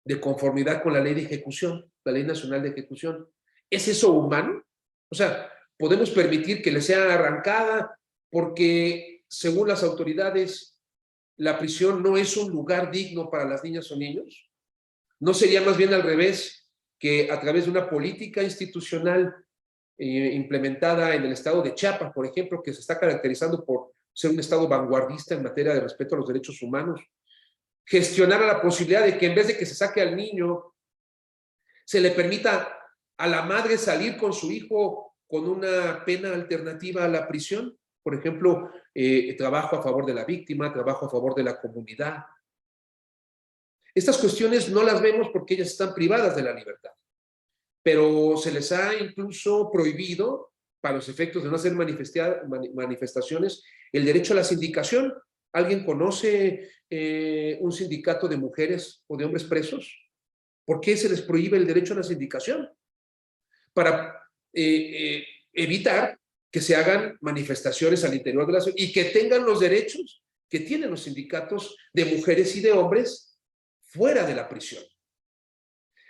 de conformidad con la ley de ejecución, la Ley Nacional de Ejecución? ¿Es eso humano? O sea, ¿podemos permitir que les sea arrancada porque, según las autoridades, la prisión no es un lugar digno para las niñas o niños? ¿No sería más bien al revés, que a través de una política institucional implementada en el estado de Chiapas, por ejemplo, que se está caracterizando por ser un estado vanguardista en materia de respeto a los derechos humanos, gestionara la posibilidad de que en vez de que se saque al niño, se le permita a la madre salir con su hijo con una pena alternativa a la prisión? Por ejemplo, trabajo a favor de la víctima, trabajo a favor de la comunidad. Estas cuestiones no las vemos porque ellas están privadas de la libertad, pero se les ha incluso prohibido, para los efectos de no hacer manifestaciones, el derecho a la sindicación. ¿Alguien conoce un sindicato de mujeres o de hombres presos? ¿Por qué se les prohíbe el derecho a la sindicación? Para evitar que se hagan manifestaciones al interior de la ciudad y que tengan los derechos que tienen los sindicatos de mujeres y de hombres fuera de la prisión.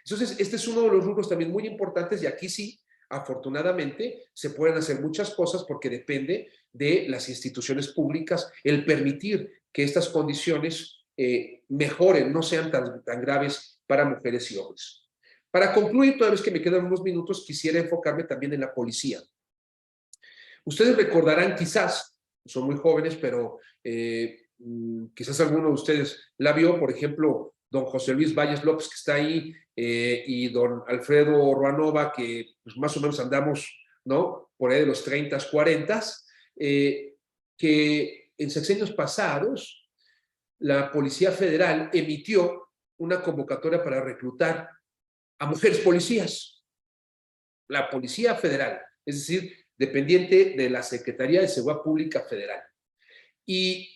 Entonces, este es uno de los rubros también muy importantes, y aquí sí, afortunadamente, se pueden hacer muchas cosas porque depende de las instituciones públicas el permitir que estas condiciones mejoren, no sean tan graves para mujeres y hombres. Para concluir, toda vez que me quedan unos minutos, quisiera enfocarme también en la policía. Ustedes recordarán, quizás, son muy jóvenes, pero quizás alguno de ustedes la vio, por ejemplo, don José Luis Valles López, que está ahí, y don Alfredo Ruanova, que pues, más o menos andamos, ¿no?, por ahí de los 30, 40, que en sexenios pasados la Policía Federal emitió una convocatoria para reclutar a mujeres policías. La Policía Federal, es decir, dependiente de la Secretaría de Seguridad Pública Federal. Y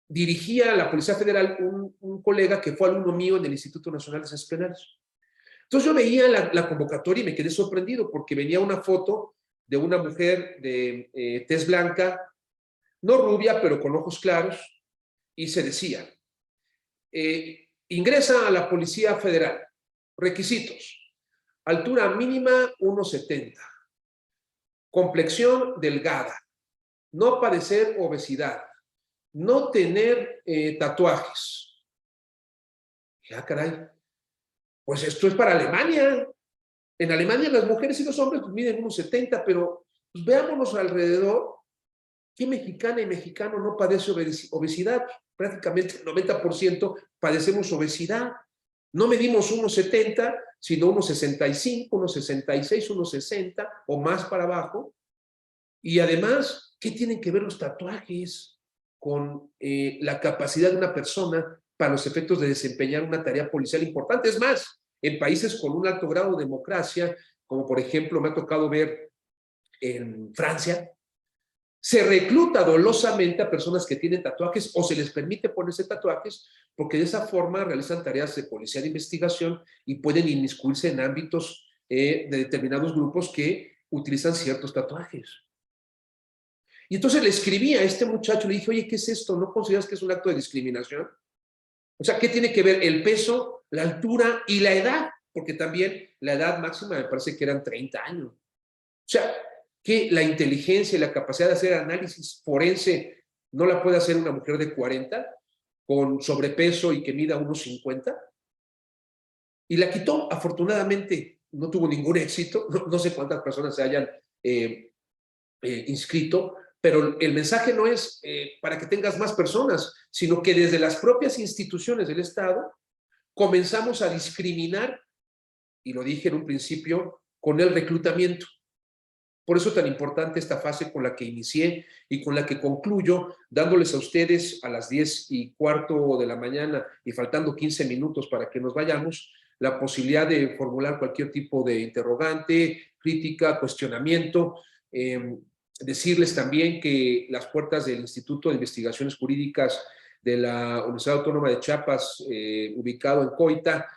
dirigía a la Policía Federal un colega que fue alumno mío en el Instituto Nacional de Ciencias Penales. Entonces yo veía la convocatoria y me quedé sorprendido porque venía una foto de una mujer de tez blanca, no rubia, pero con ojos claros, y se decía, ingresa a la Policía Federal, requisitos, altura mínima 1,70, complexión delgada, no padecer obesidad, no tener tatuajes. Ya, caray, pues esto es para Alemania. En Alemania las mujeres y los hombres pues, miden 1,70, pero pues, veámonos alrededor. ¿Qué mexicana y mexicano no padece obesidad? Prácticamente el 90% padecemos obesidad. No medimos 1,70, sino 1,65, 1,66, 1,60 o más para abajo. Y además, ¿qué tienen que ver los tatuajes con la capacidad de una persona para los efectos de desempeñar una tarea policial importante? Es más, en países con un alto grado de democracia, como por ejemplo me ha tocado ver en Francia, se recluta dolosamente a personas que tienen tatuajes o se les permite ponerse tatuajes porque de esa forma realizan tareas de policía de investigación y pueden inmiscuirse en ámbitos de determinados grupos que utilizan ciertos tatuajes. Y entonces le escribí a este muchacho, le dije, oye, ¿qué es esto? ¿No consideras que es un acto de discriminación? O sea, ¿qué tiene que ver el peso, la altura y la edad? Porque también la edad máxima me parece que eran 30 años. O sea, que la inteligencia y la capacidad de hacer análisis forense no la puede hacer una mujer de 40 con sobrepeso y que mida 1,50. Y la quitó, afortunadamente no tuvo ningún éxito, no sé cuántas personas se hayan inscrito, pero el mensaje no es para que tengas más personas, sino que desde las propias instituciones del Estado comenzamos a discriminar, y lo dije en un principio, con el reclutamiento. Por eso tan importante esta fase con la que inicié y con la que concluyo, dándoles a ustedes a las 10:15 de la mañana y faltando 15 minutos para que nos vayamos, la posibilidad de formular cualquier tipo de interrogante, crítica, cuestionamiento. Decirles también que las puertas del Instituto de Investigaciones Jurídicas de la Universidad Autónoma de Chiapas, ubicado en Coita,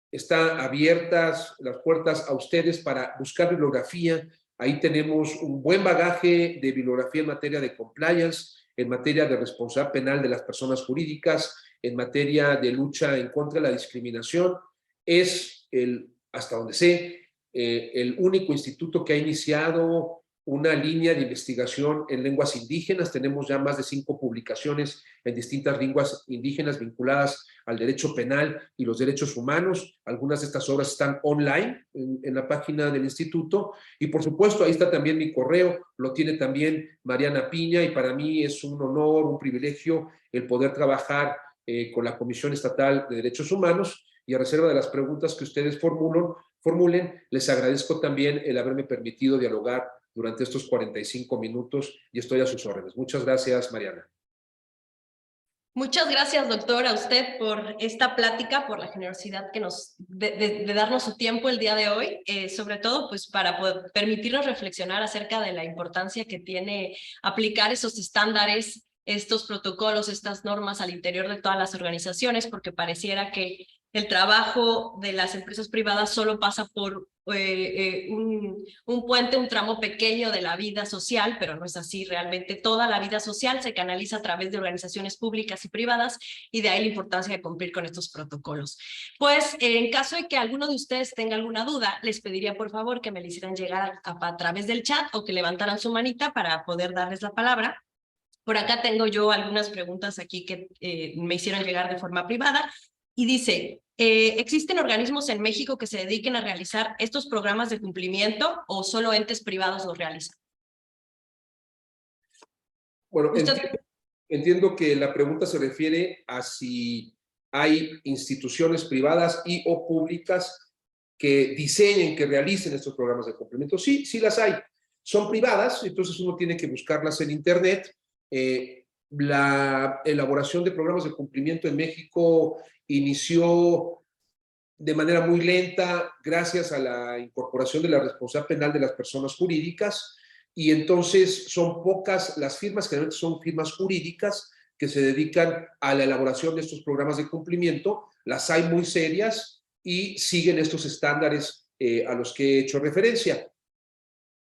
están abiertas las puertas a ustedes para buscar bibliografía. Ahí tenemos un buen bagaje de bibliografía en materia de compliance, en materia de responsabilidad penal de las personas jurídicas, en materia de lucha en contra de la discriminación. Es, hasta donde sé, el único instituto que ha iniciado una línea de investigación en lenguas indígenas. Tenemos ya más de 5 publicaciones en distintas lenguas indígenas vinculadas al derecho penal y los derechos humanos. Algunas de estas obras están online en la página del instituto y por supuesto ahí está también mi correo, lo tiene también Mariana Piña y para mí es un honor, un privilegio el poder trabajar con la Comisión Estatal de Derechos Humanos y a reserva de las preguntas que ustedes formulen, les agradezco también el haberme permitido dialogar durante estos 45 minutos y estoy a sus órdenes. Muchas gracias, Mariana. Muchas gracias, doctor, a usted por esta plática, por la generosidad que de darnos su tiempo el día de hoy, sobre todo pues para permitirnos reflexionar acerca de la importancia que tiene aplicar esos estándares, estos protocolos, estas normas al interior de todas las organizaciones, porque pareciera que el trabajo de las empresas privadas solo pasa por un puente, un tramo pequeño de la vida social, pero no es así. Realmente toda la vida social se canaliza a través de organizaciones públicas y privadas, y de ahí la importancia de cumplir con estos protocolos. Pues en caso de que alguno de ustedes tenga alguna duda, les pediría por favor que me la hicieran llegar a través del chat o que levantaran su manita para poder darles la palabra. Por acá tengo yo algunas preguntas aquí que me hicieron llegar de forma privada. Y dice, ¿existen organismos en México que se dediquen a realizar estos programas de cumplimiento o solo entes privados los realizan? Bueno, ¿Usted? entiendo que la pregunta se refiere a si hay instituciones privadas y o públicas que diseñen, que realicen estos programas de cumplimiento. Sí, sí las hay. Son privadas, entonces uno tiene que buscarlas en Internet. La elaboración de programas de cumplimiento en México inició de manera muy lenta gracias a la incorporación de la responsabilidad penal de las personas jurídicas, y entonces son pocas las firmas, generalmente son firmas jurídicas que se dedican a la elaboración de estos programas de cumplimiento. Las hay muy serias y siguen estos estándares a los que he hecho referencia.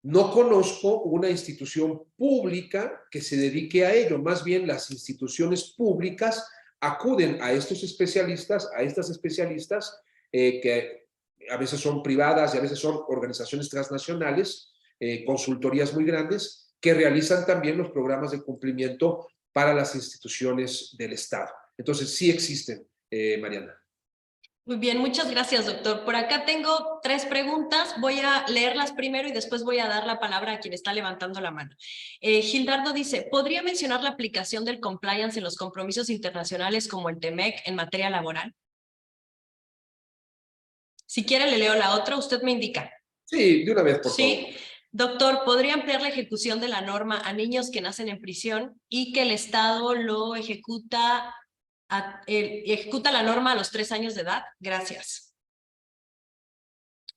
No conozco una institución pública que se dedique a ello. Más bien, las instituciones públicas acuden a estos especialistas, a estas especialistas, que a veces son privadas y a veces son organizaciones transnacionales, consultorías muy grandes, que realizan también los programas de cumplimiento para las instituciones del Estado. Entonces, sí existen, Mariana. Muy bien, muchas gracias, doctor. Por acá tengo 3 preguntas. Voy a leerlas primero y después voy a dar la palabra a quien está levantando la mano. Gildardo dice, ¿podría mencionar la aplicación del compliance en los compromisos internacionales como el TEMEC en materia laboral? Si quiere, le leo la otra, usted me indica. Sí, de una vez, por favor. Sí. Doctor, ¿podría ampliar la ejecución de la norma a niños que nacen en prisión y que el Estado lo ejecuta la norma a los 3 años de edad? Gracias.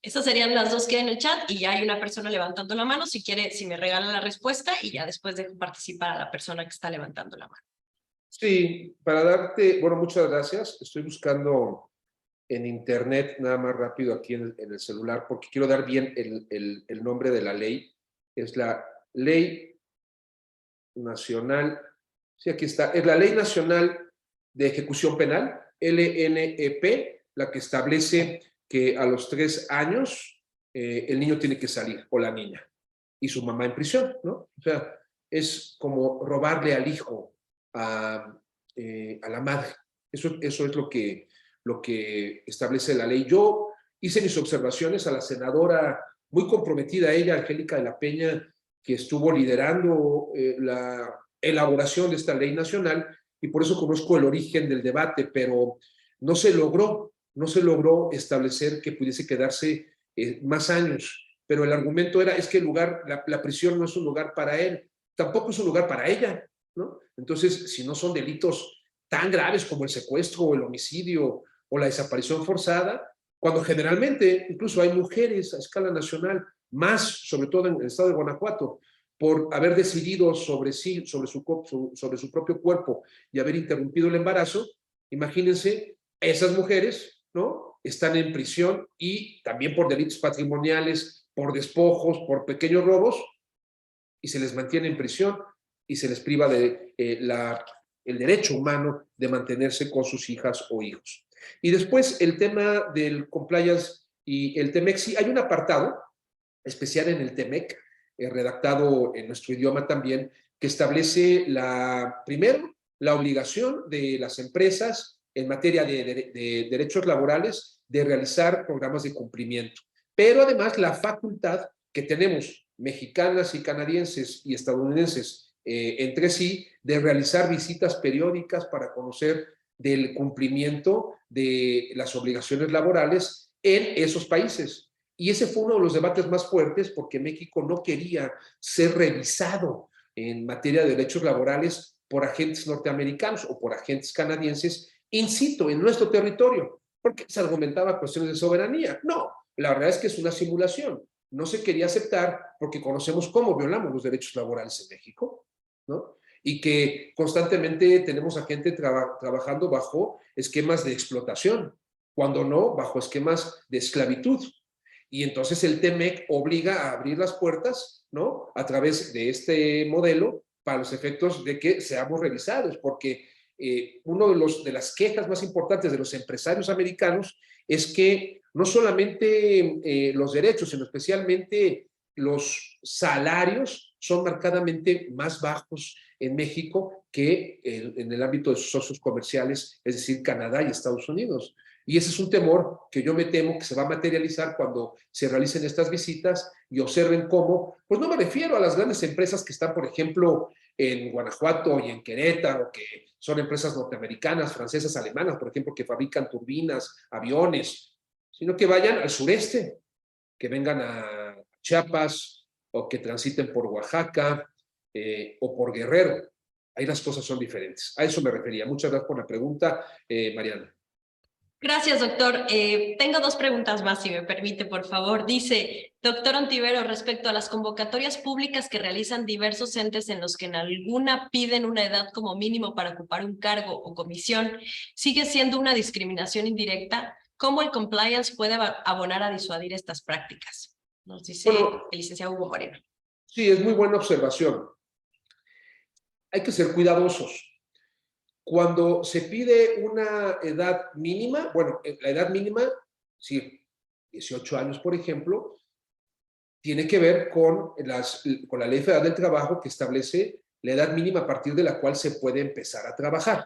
Estas serían las 2 que hay en el chat y ya hay una persona levantando la mano. Si quiere, si me regala la respuesta y ya después dejo participar a la persona que está levantando la mano. Sí, para darte, bueno, muchas gracias. Estoy buscando en internet nada más rápido aquí en el celular porque quiero dar bien el nombre de la ley. Es la Ley Nacional, sí, aquí está, es la Ley Nacional de Ejecución Penal, LNEP, la que establece que a los 3 años el niño tiene que salir, o la niña, y su mamá en prisión, ¿no? O sea, es como robarle al hijo a la madre. Eso es lo que establece la ley. Yo hice mis observaciones a la senadora, muy comprometida ella, Angélica de la Peña, que estuvo liderando la elaboración de esta ley nacional, y por eso conozco el origen del debate, pero no se logró establecer que pudiese quedarse más años. Pero el argumento era, es que la prisión no es un lugar para él, tampoco es un lugar para ella, ¿no? Entonces, si no son delitos tan graves como el secuestro o el homicidio o la desaparición forzada, cuando generalmente incluso hay mujeres a escala nacional, más sobre todo en el estado de Guanajuato, por haber decidido sobre sí, sobre su propio cuerpo y haber interrumpido el embarazo, imagínense, esas mujeres, ¿no? Están en prisión y también por delitos patrimoniales, por despojos, por pequeños robos, y se les mantiene en prisión y se les priva de el derecho humano de mantenerse con sus hijas o hijos. Y después el tema del compliance y el TEMEC, sí, hay un apartado especial en el TEMEC, redactado en nuestro idioma también, que establece primero la obligación de las empresas en materia de derechos laborales de realizar programas de cumplimiento, pero además la facultad que tenemos mexicanas y canadienses y estadounidenses entre sí de realizar visitas periódicas para conocer del cumplimiento de las obligaciones laborales en esos países. Y ese fue uno de los debates más fuertes porque México no quería ser revisado en materia de derechos laborales por agentes norteamericanos o por agentes canadienses in situ, en nuestro territorio, porque se argumentaba cuestiones de soberanía. No, la verdad es que es una simulación. No se quería aceptar porque conocemos cómo violamos los derechos laborales en México, ¿no? Y que constantemente tenemos a gente trabajando bajo esquemas de explotación, cuando no, bajo esquemas de esclavitud. Y entonces el TEMEC obliga a abrir las puertas, ¿no?, a través de este modelo para los efectos de que seamos revisados, porque uno de las quejas más importantes de los empresarios americanos es que no solamente los derechos, sino especialmente los salarios son marcadamente más bajos en México que en el ámbito de sus socios comerciales, es decir, Canadá y Estados Unidos. Y ese es un temor que yo me temo que se va a materializar cuando se realicen estas visitas y observen cómo, pues no me refiero a las grandes empresas que están, por ejemplo, en Guanajuato y en Querétaro, que son empresas norteamericanas, francesas, alemanas, por ejemplo, que fabrican turbinas, aviones, sino que vayan al sureste, que vengan a Chiapas o que transiten por Oaxaca o por Guerrero. Ahí las cosas son diferentes. A eso me refería. Muchas gracias por la pregunta, Mariana. Gracias, doctor. Tengo dos preguntas más, si me permite, por favor. Dice, doctor Ontiveros, respecto a las convocatorias públicas que realizan diversos entes en los que en alguna piden una edad como mínimo para ocupar un cargo o comisión, ¿sigue siendo una discriminación indirecta? ¿Cómo el compliance puede abonar a disuadir estas prácticas? Nos dice el licenciado Hugo Moreno. Sí, es muy buena observación. Hay que ser cuidadosos. Cuando se pide una edad mínima, bueno, la edad mínima, sí, 18 años, por ejemplo, tiene que ver con la Ley Federal del Trabajo, que establece la edad mínima a partir de la cual se puede empezar a trabajar,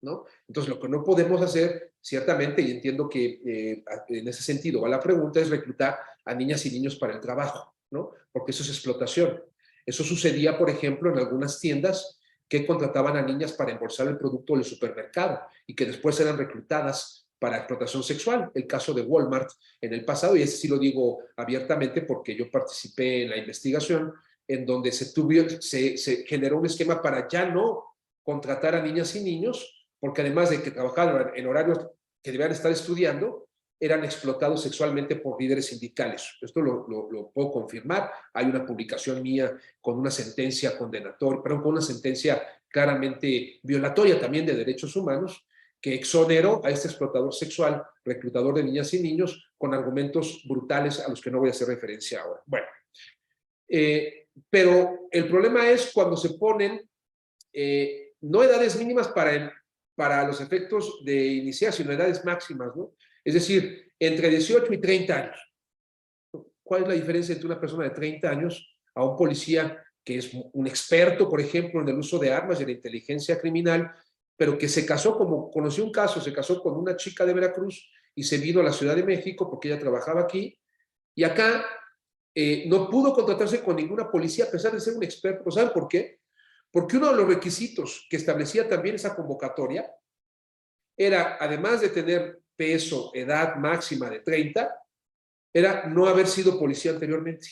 ¿no? Entonces, lo que no podemos hacer, ciertamente, y entiendo que en ese sentido va la pregunta, es reclutar a niñas y niños para el trabajo, ¿no? Porque eso es explotación. Eso sucedía, por ejemplo, en algunas tiendas que contrataban a niñas para embolsar el producto del supermercado y que después eran reclutadas para explotación sexual. El caso de Walmart en el pasado, y ese sí lo digo abiertamente porque yo participé en la investigación, en donde se generó un esquema para ya no contratar a niñas y niños, porque además de que trabajaban en horarios que debían estar estudiando, eran explotados sexualmente por líderes sindicales. Esto lo puedo confirmar. Hay una publicación mía con una sentencia condenatoria, perdón, con una sentencia claramente violatoria también de derechos humanos, que exoneró a este explotador sexual, reclutador de niñas y niños, con argumentos brutales a los que no voy a hacer referencia ahora. Bueno, pero el problema es cuando se ponen no edades mínimas para los efectos de iniciar, sino edades máximas, ¿no? Es decir, entre 18 y 30 años. ¿Cuál es la diferencia entre una persona de 30 años a un policía que es un experto, por ejemplo, en el uso de armas y de la inteligencia criminal, pero que se casó, como conocí un caso, se casó con una chica de Veracruz y se vino a la Ciudad de México porque ella trabajaba aquí, y acá no pudo contratarse con ninguna policía a pesar de ser un experto? ¿Saben por qué? Porque uno de los requisitos que establecía también esa convocatoria era, además de tener peso, edad máxima de 30, era no haber sido policía anteriormente.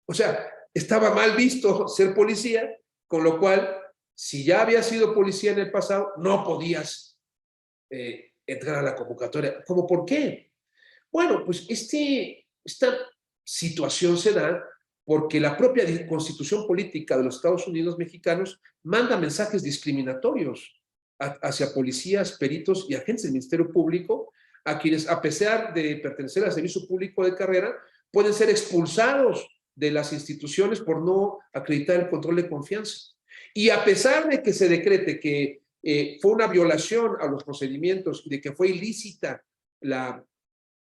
O sea, estaba mal visto ser policía, con lo cual, si ya había sido policía en el pasado, no podías entrar a la convocatoria. ¿Cómo por qué? Bueno, pues esta situación se da porque la propia Constitución Política de los Estados Unidos mexicanos manda mensajes discriminatorios hacia policías, peritos y agentes del Ministerio Público, a quienes, a pesar de pertenecer al servicio público de carrera, pueden ser expulsados de las instituciones por no acreditar el control de confianza. Y a pesar de que se decrete que fue una violación a los procedimientos y de que fue ilícita la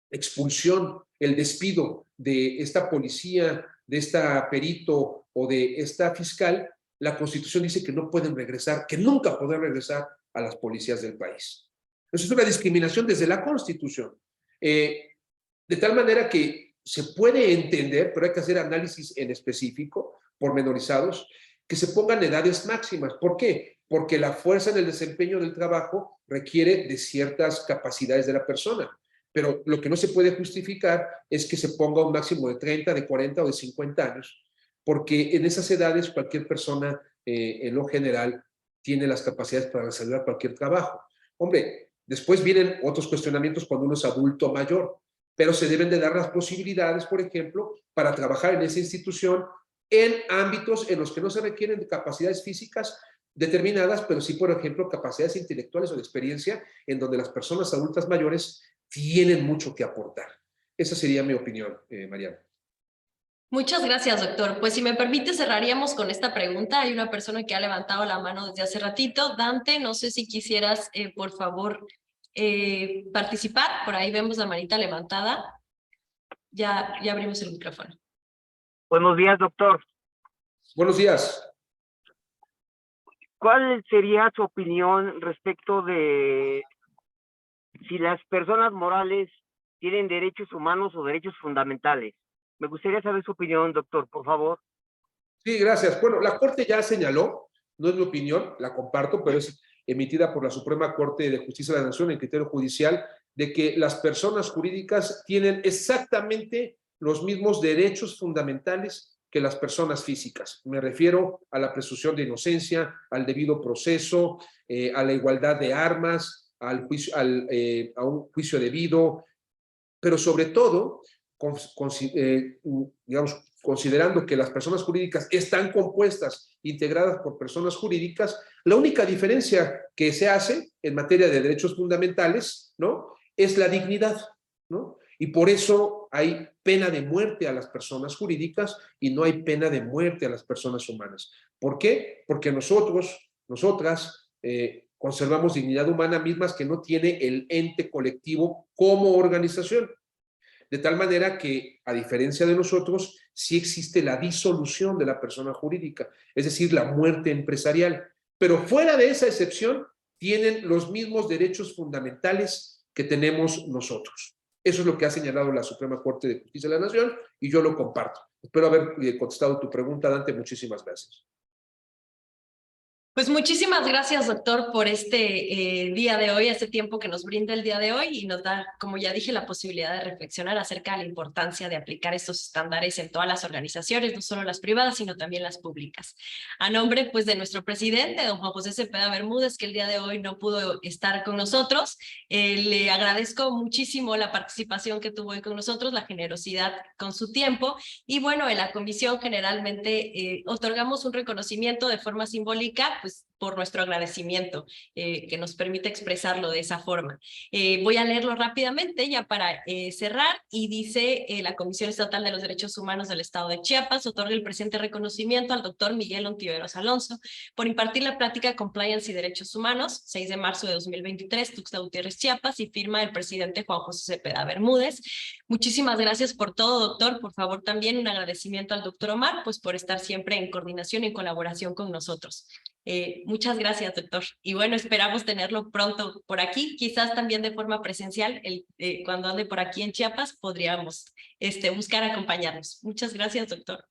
expulsión, el despido de esta policía, de esta perito o de esta fiscal, la Constitución dice que no pueden regresar, que nunca podrán regresar a las policías del país. Eso es una discriminación desde la Constitución. De tal manera que se puede entender, pero hay que hacer análisis en específico, pormenorizados, que se pongan edades máximas. ¿Por qué? Porque la fuerza en el desempeño del trabajo requiere de ciertas capacidades de la persona. Pero lo que no se puede justificar es que se ponga un máximo de 30, de 40 o de 50 años, porque en esas edades cualquier persona, en lo general, tiene las capacidades para resolver cualquier trabajo. Hombre, después vienen otros cuestionamientos cuando uno es adulto mayor, pero se deben de dar las posibilidades, por ejemplo, para trabajar en esa institución en ámbitos en los que no se requieren de capacidades físicas determinadas, pero sí, por ejemplo, capacidades intelectuales o de experiencia, en donde las personas adultas mayores tienen mucho que aportar. Esa sería mi opinión, Mariana. Muchas gracias, doctor. Pues si me permite, cerraríamos con esta pregunta. Hay una persona que ha levantado la mano desde hace ratito. Dante, no sé si quisieras, por favor, participar. Por ahí vemos la manita levantada. Ya abrimos el micrófono. Buenos días, doctor. Buenos días. ¿Cuál sería su opinión respecto de si las personas morales tienen derechos humanos o derechos fundamentales? Me gustaría saber su opinión, doctor, por favor. Sí, gracias. Bueno, la Corte ya señaló, no es mi opinión, la comparto, pero es emitida por la Suprema Corte de Justicia de la Nación en criterio judicial, de que las personas jurídicas tienen exactamente los mismos derechos fundamentales que las personas físicas. Me refiero a la presunción de inocencia, al debido proceso, a la igualdad de armas, al juicio, a un juicio debido, pero sobre todo, digamos, considerando que las personas jurídicas están compuestas, integradas por personas jurídicas, la única diferencia que se hace en materia de derechos fundamentales, ¿no?, es la dignidad, ¿no? Y por eso hay pena de muerte a las personas jurídicas y no hay pena de muerte a las personas humanas. ¿Por qué? Porque nosotras, conservamos dignidad humana mismas que no tiene el ente colectivo como organización. De tal manera que, a diferencia de nosotros, sí existe la disolución de la persona jurídica, es decir, la muerte empresarial. Pero fuera de esa excepción, tienen los mismos derechos fundamentales que tenemos nosotros. Eso es lo que ha señalado la Suprema Corte de Justicia de la Nación y yo lo comparto. Espero haber contestado tu pregunta, Dante. Muchísimas gracias. Pues muchísimas gracias, doctor, por este día de hoy, este tiempo que nos brinda el día de hoy y nos da, como ya dije, la posibilidad de reflexionar acerca de la importancia de aplicar estos estándares en todas las organizaciones, no solo las privadas, sino también las públicas. A nombre, pues, de nuestro presidente, don Juan José Cepeda Bermúdez, que el día de hoy no pudo estar con nosotros, le agradezco muchísimo la participación que tuvo hoy con nosotros, la generosidad con su tiempo y bueno, en la comisión generalmente otorgamos un reconocimiento de forma simbólica, pues por nuestro agradecimiento que nos permite expresarlo de esa forma. Voy a leerlo rápidamente ya para cerrar y dice la Comisión Estatal de los Derechos Humanos del Estado de Chiapas otorga el presente reconocimiento al doctor Miguel Ontiveros Alonso por impartir la plática Compliance y Derechos Humanos, 6 de marzo de 2023, Tuxtla Gutiérrez, Chiapas, y firma el presidente Juan José Cepeda Bermúdez. Muchísimas gracias por todo, doctor. Por favor, también un agradecimiento al doctor Omar, pues por estar siempre en coordinación y en colaboración con nosotros. Muchas gracias, doctor. Y bueno, esperamos tenerlo pronto por aquí, quizás también de forma presencial. Cuando ande por aquí en Chiapas, podríamos buscar acompañarnos. Muchas gracias, doctor.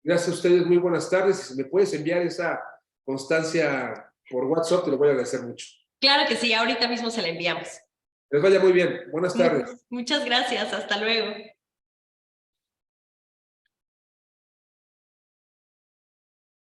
Gracias a ustedes, muy buenas tardes. Si me puedes enviar esa constancia por WhatsApp, te lo voy a agradecer mucho. Claro que sí, ahorita mismo se la enviamos. Les vaya muy bien. Buenas tardes. Muchas gracias, hasta luego.